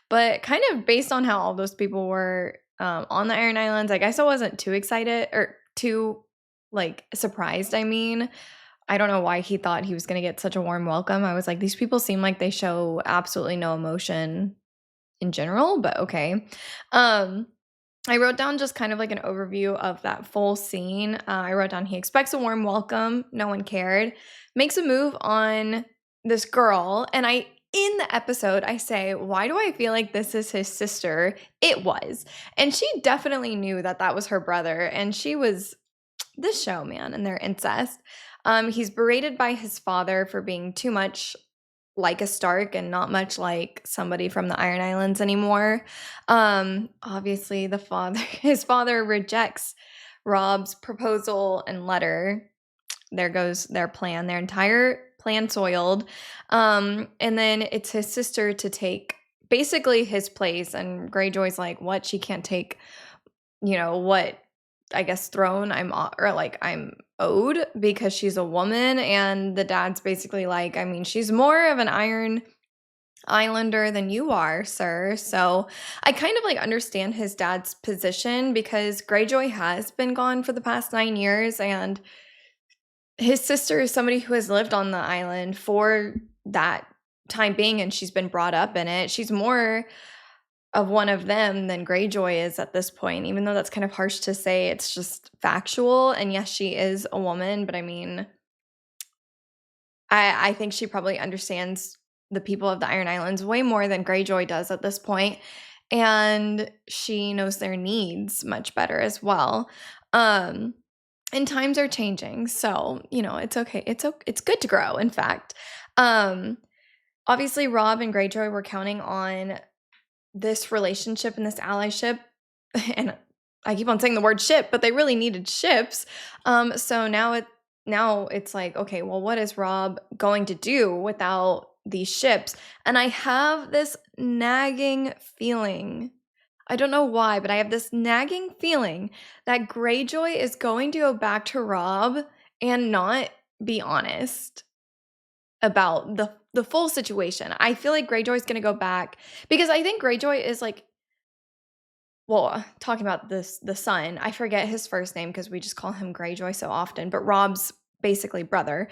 But kind of based on how all those people were on the Iron Islands, I guess I wasn't too excited or too, like, surprised. I mean, I don't know why he thought he was going to get such a warm welcome. I was like, these people seem like they show absolutely no emotion in general, but okay. I wrote down just kind of like an overview of that full scene. I wrote down he expects a warm welcome. No one cared. Makes a move on this girl. And in the episode, I say, why do I feel like this is his sister? It was. And she definitely knew that that was her brother. And she was, this show, man, and their incest. He's berated by his father for being too much like a Stark and not much like somebody from the Iron Islands anymore. Obviously his father rejects Rob's proposal and letter. There goes their entire plan soiled. And then it's his sister to take basically his place, and Greyjoy's like, what, she can't take, what, I guess, throne I'm owed because she's a woman. And the dad's basically like, I mean, she's more of an Iron Islander than you are, sir. So I kind of like understand his dad's position, because Greyjoy has been gone for the past 9 years, and his sister is somebody who has lived on the island for that time being, and she's been brought up in it. She's more of one of them than Greyjoy is at this point, even though that's kind of harsh to say. It's just factual. And yes, she is a woman, but I mean, I think she probably understands the people of the Iron Islands way more than Greyjoy does at this point, and she knows their needs much better as well. And times are changing, so it's okay. It's good to grow. In fact, obviously, Robb and Greyjoy were counting on this relationship and this allyship, and I keep on saying the word ship, but they really needed ships. So now it's like, okay, well, what is Robb going to do without these ships? And I have this nagging feeling. I don't know why, but I have this nagging feeling that Greyjoy is going to go back to Robb and not be honest about the full situation. I feel like Greyjoy's going to go back, because I think Greyjoy is like, well, talking about the son, I forget his first name because we just call him Greyjoy so often, but Robb's basically brother.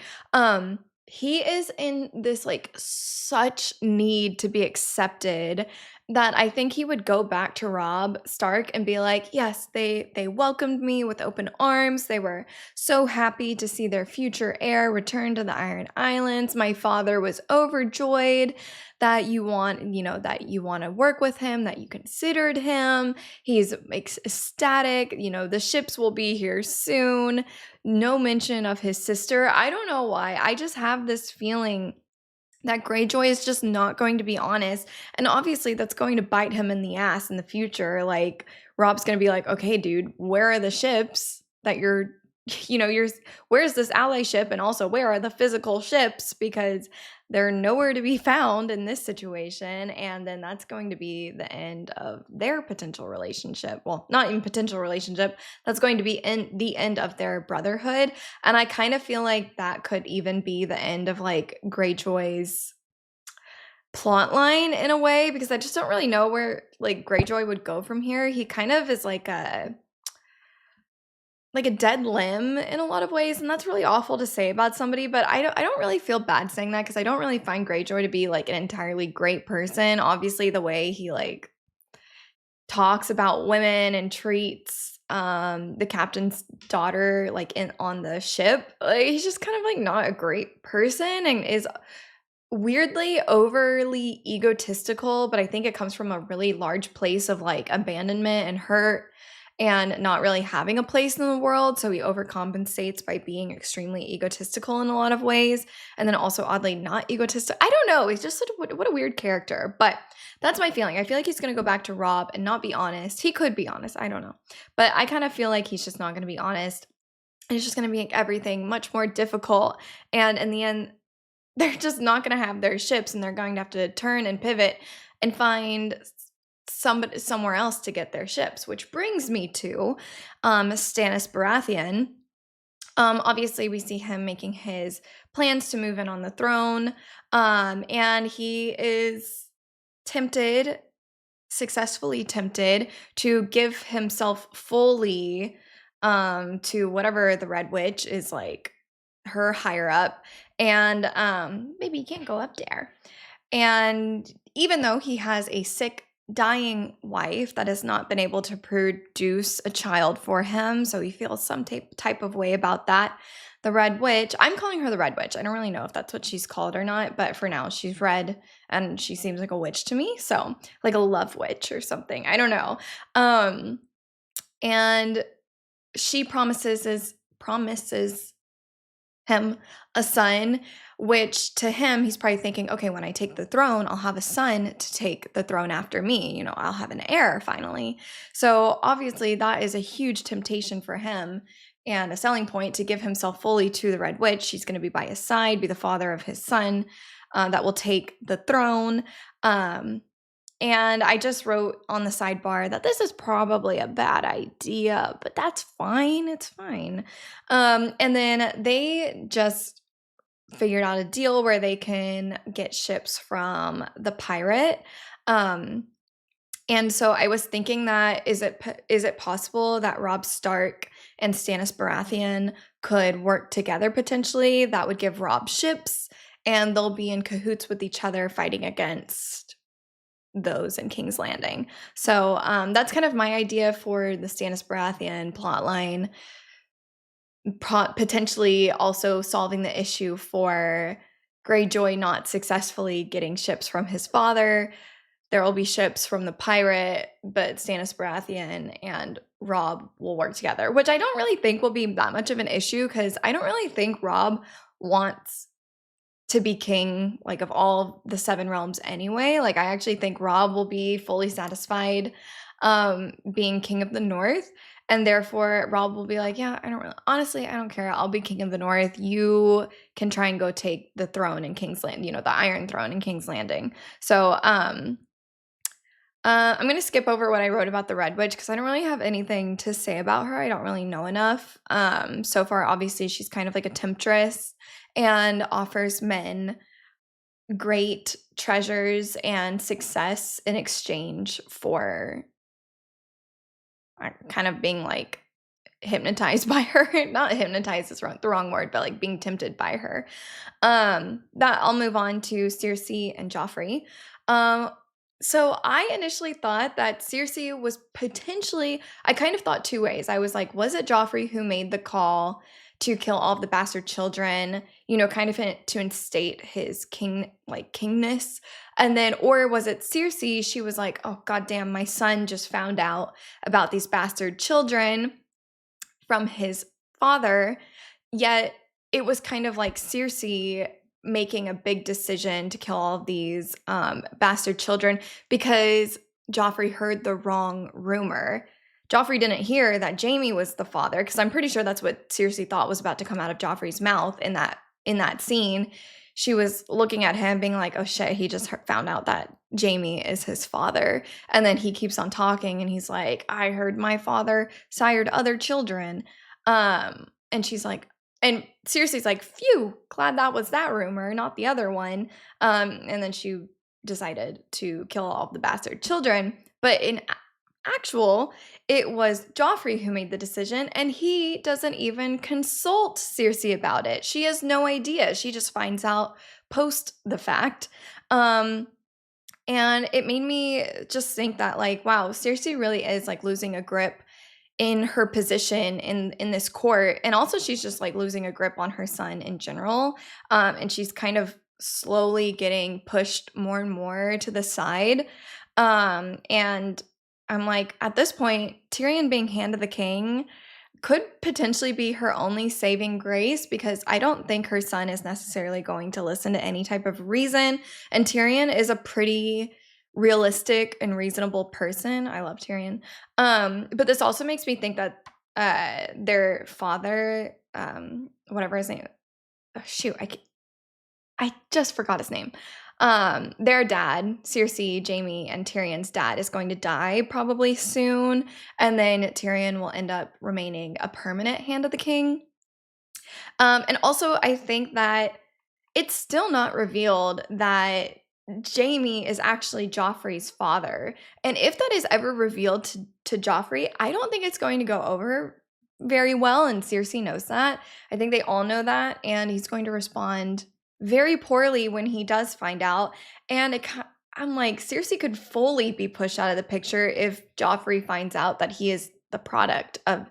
He is in this like such need to be accepted that I think he would go back to Robb Stark and be like, yes, they welcomed me with open arms. They were so happy to see their future heir return to the Iron Islands. My father was overjoyed that you want to work with him, that you considered him. He's ecstatic. The ships will be here soon. No mention of his sister. I don't know why. I just have this feeling that Greyjoy is just not going to be honest. And obviously that's going to bite him in the ass in the future. Like, Robb's going to be like, okay, dude, where are the ships that where's this ally ship? And also, where are the physical ships? Because they're nowhere to be found in this situation. And then that's going to be the end of their potential relationship. Well, not even potential relationship. That's going to be the end of their brotherhood. And I kind of feel like that could even be the end of like Greyjoy's plot line in a way, because I just don't really know where like Greyjoy would go from here. He kind of is like a dead limb in a lot of ways, and that's really awful to say about somebody, but I don't really feel bad saying that, because I don't really find Greyjoy to be like an entirely great person. Obviously, the way he like talks about women and treats the captain's daughter like on the ship, like, he's just kind of like not a great person and is weirdly overly egotistical, but I think it comes from a really large place of like abandonment and hurt and not really having a place in the world. So he overcompensates by being extremely egotistical in a lot of ways. And then also oddly not egotistical. I don't know. He's just what a weird character. But that's my feeling. I feel like he's going to go back to Robb and not be honest. He could be honest. I don't know. But I kind of feel like he's just not going to be honest. And it's just going to make everything much more difficult. And in the end, they're just not going to have their ships, and they're going to have to turn and pivot and find somewhere else to get their ships, which brings me to Stannis Baratheon. Obviously, we see him making his plans to move in on the throne, and he is successfully tempted to give himself fully to whatever the Red Witch is like, her higher up, and maybe he can't go up there. And even though he has a sick, dying wife that has not been able to produce a child for him, so he feels some type of way about that. The Red Witch, I'm calling her the Red Witch. I don't really know if that's what she's called or not, but for now she's red and she seems like a witch to me, so like a love witch or something. I don't know. And she promises him a son, which to him, he's probably thinking, okay, when I take the throne, I'll have a son to take the throne after me. I'll have an heir finally. So obviously that is a huge temptation for him and a selling point to give himself fully to the Red Witch. She's going to be by his side, be the father of his son that will take the throne. And I just wrote on the sidebar that this is probably a bad idea, but that's fine. It's fine. And then they just figured out a deal where they can get ships from the pirate. And so I was thinking that is it possible that Robb Stark and Stannis Baratheon could work together potentially? That would give Robb ships, and they'll be in cahoots with each other fighting against those in King's Landing. So that's kind of my idea for the Stannis Baratheon plotline. Potentially also solving the issue for Greyjoy not successfully getting ships from his father. There will be ships from the pirate, but Stannis Baratheon and Robb will work together, which I don't really think will be that much of an issue because I don't really think Robb wants to be king, like, of all the 7 realms anyway. Like, I actually think Robb will be fully satisfied being king of the North, and therefore Robb will be like, yeah, I don't care. I'll be king of the North. You can try and go take the throne in King's Landing, the Iron Throne in King's Landing. So, I'm going to skip over what I wrote about the Red Witch because I don't really have anything to say about her. I don't really know enough. So far, obviously, she's kind of like a temptress and offers men great treasures and success in exchange for kind of being like hypnotized by her. Not hypnotized is the wrong word, but like being tempted by her. That I'll move on to Cersei and Joffrey. So I initially thought that Cersei was potentially, I kind of thought 2 ways. I was like, was it Joffrey who made the call to kill all of the bastard children, kind of to instate his kingness? And then, or was it Cersei? She was like, oh, goddamn, my son just found out about these bastard children from his father. Yet it was kind of like Cersei making a big decision to kill all of these bastard children because Joffrey heard the wrong rumor. Joffrey didn't hear that Jaime was the father, because I'm pretty sure that's what Cersei thought was about to come out of Joffrey's mouth in that scene. She was looking at him being like, oh shit, he just found out that Jaime is his father. And then he keeps on talking and he's like, I heard my father sired other children. And she's like, and Cersei's like, phew, glad that was that rumor, not the other one. And then she decided to kill all of the bastard children. But in actual, it was Joffrey who made the decision, and he doesn't even consult Cersei about it. She has no idea. She just finds out post the fact. And it made me just think that, like, wow, Cersei really is like losing a grip in her position in this court, and also she's just like losing a grip on her son in general, and she's kind of slowly getting pushed more and more to the side, and I'm like, at this point, Tyrion being Hand of the King could potentially be her only saving grace, because I don't think her son is necessarily going to listen to any type of reason, and Tyrion is a pretty realistic and reasonable person. I love Tyrion. But this also makes me think that their father, whatever his name, I just forgot his name. Their dad, Cersei, Jaime, and Tyrion's dad is going to die probably soon, and then Tyrion will end up remaining a permanent Hand of the King. And also, I think that it's still not revealed that Jaime is actually Joffrey's father. And if that is ever revealed to Joffrey, I don't think it's going to go over very well, and Cersei knows that. I think they all know that, and he's going to respond very poorly when he does find out. And I'm like, Cersei could fully be pushed out of the picture if Joffrey finds out that he is the product of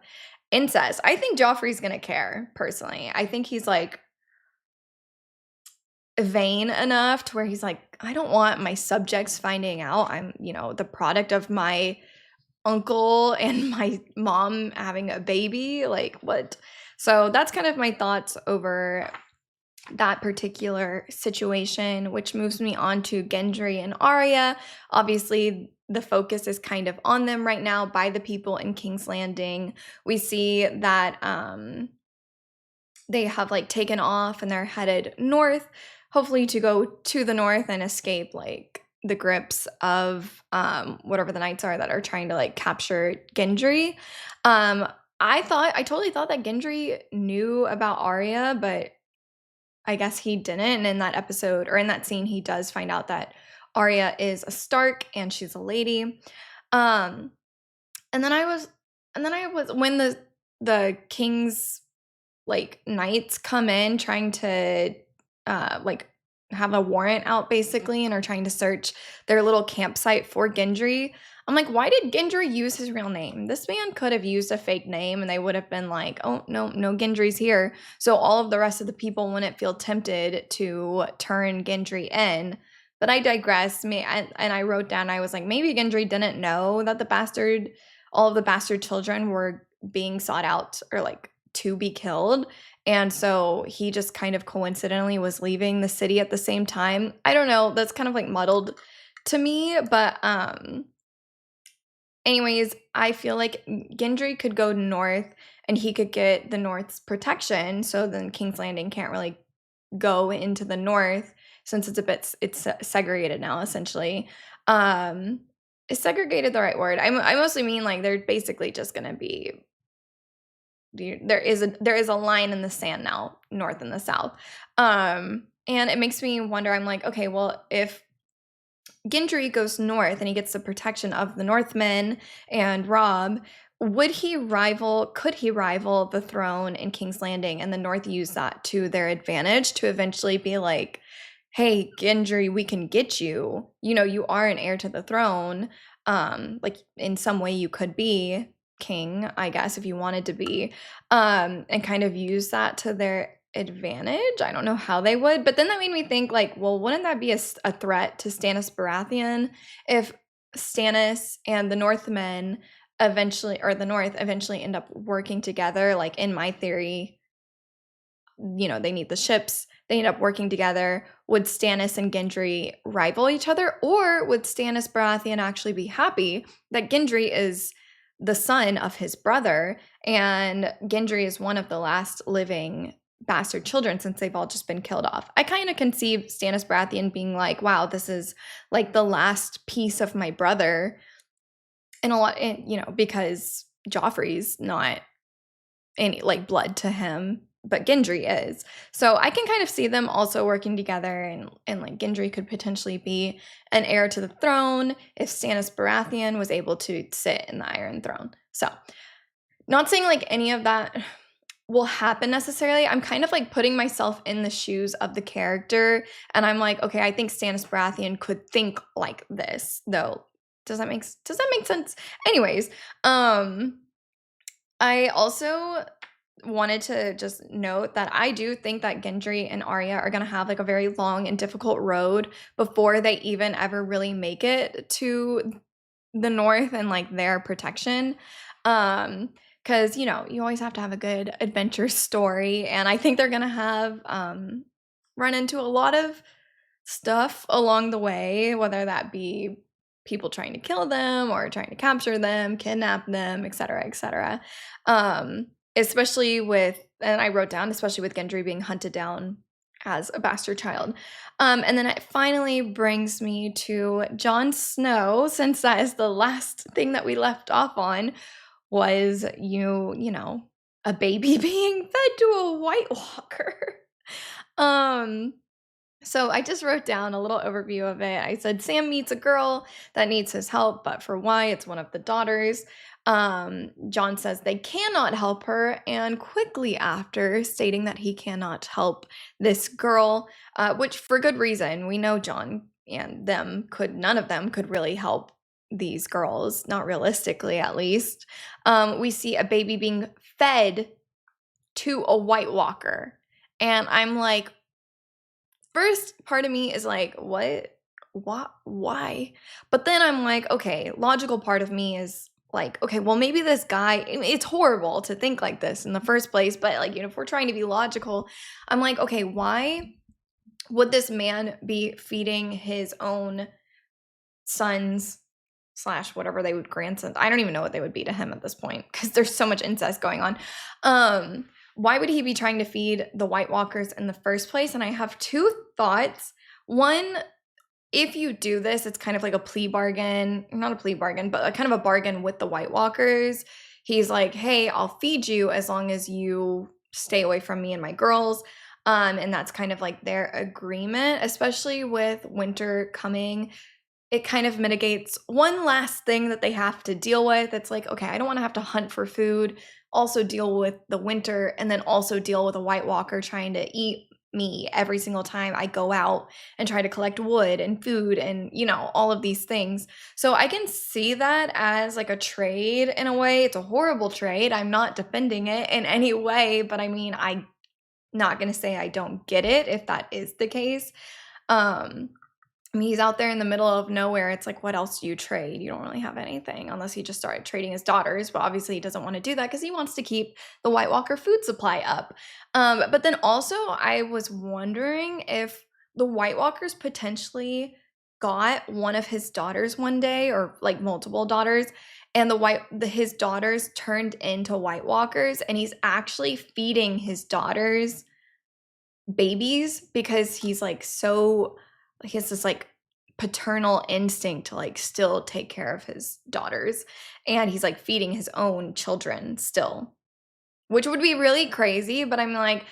incest. I think Joffrey's gonna care, personally. I think he's like vain enough to where he's like, I don't want my subjects finding out I'm, the product of my uncle and my mom having a baby. Like, what? So that's kind of my thoughts over that particular situation, which moves me on to Gendry and Arya. Obviously, the focus is kind of on them right now by the people in King's Landing. We see that they have like taken off and they're headed north, hopefully to go to the north and escape like the grips of whatever the knights are that are trying to like capture Gendry. I totally thought that Gendry knew about Arya, but I guess he didn't. And in that episode, or in that scene, he does find out that Arya is a Stark and she's a lady. And then I was when the king's like knights come in trying to like have a warrant out basically and are trying to search their little campsite for Gendry. I'm like, why did Gendry use his real name? This man could have used a fake name and they would have been like, oh, no, Gendry's here. So all of the rest of the people wouldn't feel tempted to turn Gendry in. But I digress. And I wrote down, I was like, maybe Gendry didn't know that all of the bastard children were being sought out or like to be killed. And so he just kind of coincidentally was leaving the city at the same time. I don't know. That's kind of like muddled to me. But anyways, I feel like Gendry could go north and he could get the North's protection. So then King's Landing can't really go into the north since it's segregated now, essentially. Is segregated the right word? I mostly mean like they're basically just going to be there is a line in the sand now, north and the south. And it makes me wonder, I'm like, okay, well, if Gendry goes north and he gets the protection of the Northmen and Robb, could he rival the throne in King's Landing and the North use that to their advantage to eventually be like, hey, Gendry, we can get you. You know, you are an heir to the throne. Like in some way you could be king, I guess, if you wanted to be, and kind of use that to their advantage. I don't know how they would, but then that made me think like, well, wouldn't that be a threat to Stannis Baratheon if Stannis and the Northmen eventually, or the North eventually end up working together? Like in my theory, you know, they need the ships, they end up working together. Would Stannis and Gendry rival each other, or would Stannis Baratheon actually be happy that Gendry is the son of his brother and Gendry is one of the last living bastard children since they've all just been killed off? I kind of conceive Stannis Baratheon being like, wow, this is like the last piece of my brother, and a lot, you know, because Joffrey's not any like blood to him, but Gendry is. So I can kind of see them also working together, and like Gendry could potentially be an heir to the throne if Stannis Baratheon was able to sit in the Iron Throne. So not saying like any of that will happen necessarily. I'm kind of like putting myself in the shoes of the character, and I'm like, okay, I think Stannis Baratheon could think like this, though. Does that make sense? Anyways, I also wanted to just note that I do think that Gendry and Arya are going to have like a very long and difficult road before they even ever really make it to the North and like their protection. Because, you know, you always have to have a good adventure story, and I think they're going to have run into a lot of stuff along the way, whether that be people trying to kill them or trying to capture them, kidnap them, etc., etc. Especially with, and I wrote down, especially with Gendry being hunted down as a bastard child. And then it finally brings me to Jon Snow, since that is the last thing that we left off on, was you know, a baby being fed to a White Walker. So I just wrote down a little overview of it. I said Sam meets a girl that needs his help, but for why? It's one of the daughters. Jon says they cannot help her, and quickly after stating that he cannot help this girl, which for good reason. We know Jon and none of them could really help these girls, not realistically at least. We see a baby being fed to a White Walker, and I'm like, first part of me is like, what? Why? But then I'm like, okay, logical part of me is like, okay, well, maybe this guy, it's horrible to think like this in the first place, but like, you know, if we're trying to be logical, I'm like, okay, why would this man be feeding his own sons / whatever they would, grandsons? I don't even know what they would be to him at this point because there's so much incest going on. Why would he be trying to feed the White Walkers in the first place? And I have two thoughts. One, if you do this, it's kind of like a plea bargain, not a plea bargain, but a kind of a bargain with the White Walkers. He's like, hey, I'll feed you as long as you stay away from me and my girls. And that's kind of like their agreement, especially with winter coming. It kind of mitigates one last thing that they have to deal with. It's like, okay, I don't want to have to hunt for food, also deal with the winter, and then also deal with a White Walker trying to eat me every single time I go out and try to collect wood and food and, you know, all of these things. So I can see that as like a trade in a way. It's a horrible trade. I'm not defending it in any way, but I mean, I'm not going to say I don't get it if that is the case. I mean, he's out there in the middle of nowhere. It's like, what else do you trade? You don't really have anything unless he just started trading his daughters. But obviously he doesn't want to do that because he wants to keep the White Walker food supply up. But then also I was wondering if the White Walkers potentially got one of his daughters one day, or like multiple daughters, and his daughters turned into White Walkers, and he's actually feeding his daughters babies because he's like so, he has this like paternal instinct to like still take care of his daughters, and he's like feeding his own children still, which would be really crazy. But I'm like,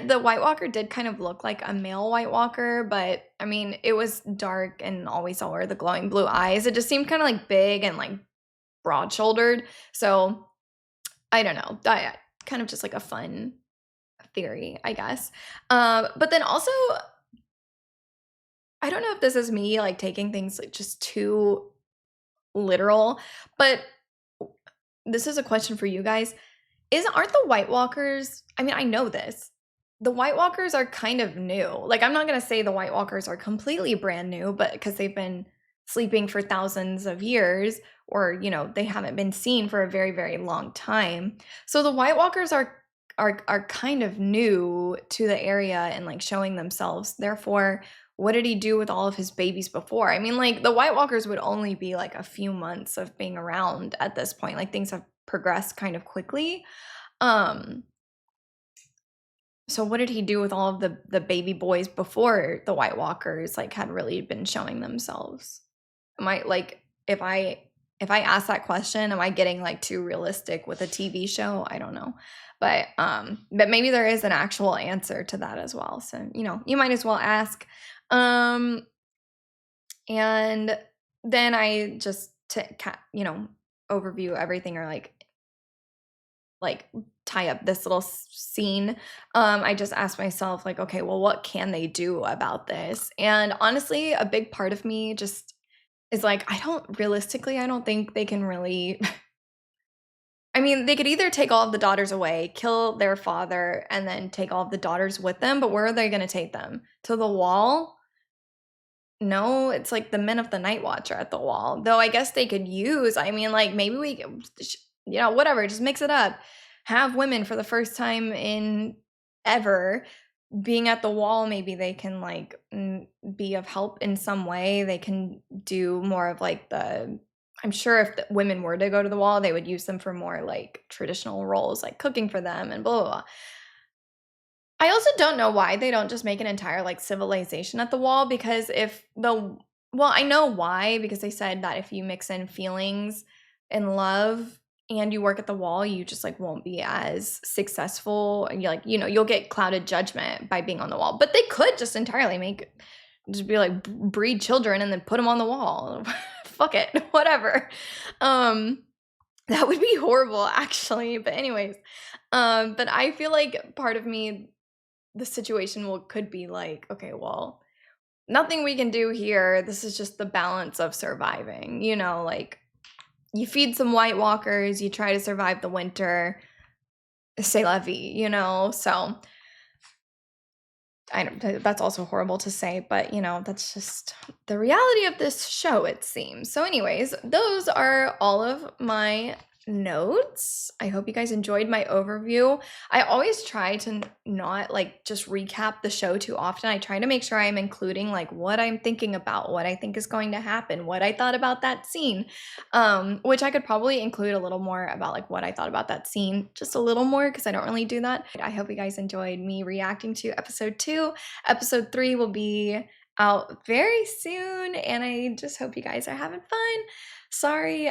the White Walker did kind of look like a male White Walker, but I mean, it was dark and all we saw were the glowing blue eyes. It just seemed kind of like big and like broad shouldered. So I don't know, kind of just like a fun theory, I guess. But then also, I don't know if this is me like taking things like just too literal, but this is a question for you guys. Aren't the White Walkers, I mean, I know this, the White Walkers are kind of new. Like, I'm not going to say the White Walkers are completely brand new, but because they've been sleeping for thousands of years, or, you know, they haven't been seen for a very, very long time. So the White Walkers are kind of new to the area and like showing themselves. Therefore, what did he do with all of his babies before? I mean, like, the White Walkers would only be like a few months of being around at this point. Like, things have progressed kind of quickly. So what did he do with all of the baby boys before the White Walkers like had really been showing themselves? Am I like, if I ask that question, am I getting like too realistic with a TV show? I don't know. But maybe there is an actual answer to that as well. So, you know, you might as well ask. And then I just you know, overview everything, or like tie up this little scene. I just asked myself like, okay, well, what can they do about this? And honestly, a big part of me just is like, I don't think they can really I mean, they could either take all of the daughters away, kill their father, and then take all of the daughters with them, but where are they going to take them? To the Wall? No, it's like the men of the Night Watch are at the Wall. Though I guess they could use, I mean, like, maybe we, you know, whatever, just mix it up. Have women for the first time in ever being at the Wall. Maybe they can like be of help in some way. They can do more of like I'm sure if the women were to go to the Wall, they would use them for more like traditional roles, like cooking for them and blah, blah, blah. I also don't know why they don't just make an entire like civilization at the Wall, because well, I know why, because they said that if you mix in feelings and love and you work at the Wall, you just like won't be as successful, and you're like, you know, you'll get clouded judgment by being on the Wall. But they could just entirely just be like, breed children and then put them on the Wall. Fuck it, whatever. That would be horrible actually, but anyways. But I feel like part of me, the situation could be like, okay, well, nothing we can do here. This is just the balance of surviving, you know, like you feed some White Walkers, you try to survive the winter, c'est la vie, you know? So that's also horrible to say, but you know, that's just the reality of this show, it seems. So anyways, those are all of my notes. I hope you guys enjoyed my overview. I always try to not like just recap the show too often. I try to make sure I'm including like what I'm thinking about, what I think is going to happen, what I thought about that scene, which I could probably include a little more about like what I thought about that scene, just a little more, because I don't really do that. I hope you guys enjoyed me reacting to episode 2. Episode 3 will be out very soon, and I just hope you guys are having fun. Sorry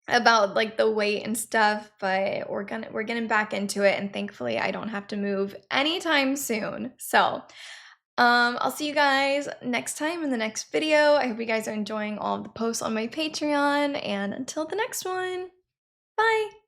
about like the wait and stuff, but we're getting back into it, and thankfully I don't have to move anytime soon. So I'll see you guys next time in the next video. I hope you guys are enjoying all of the posts on my Patreon, and until the next one, bye.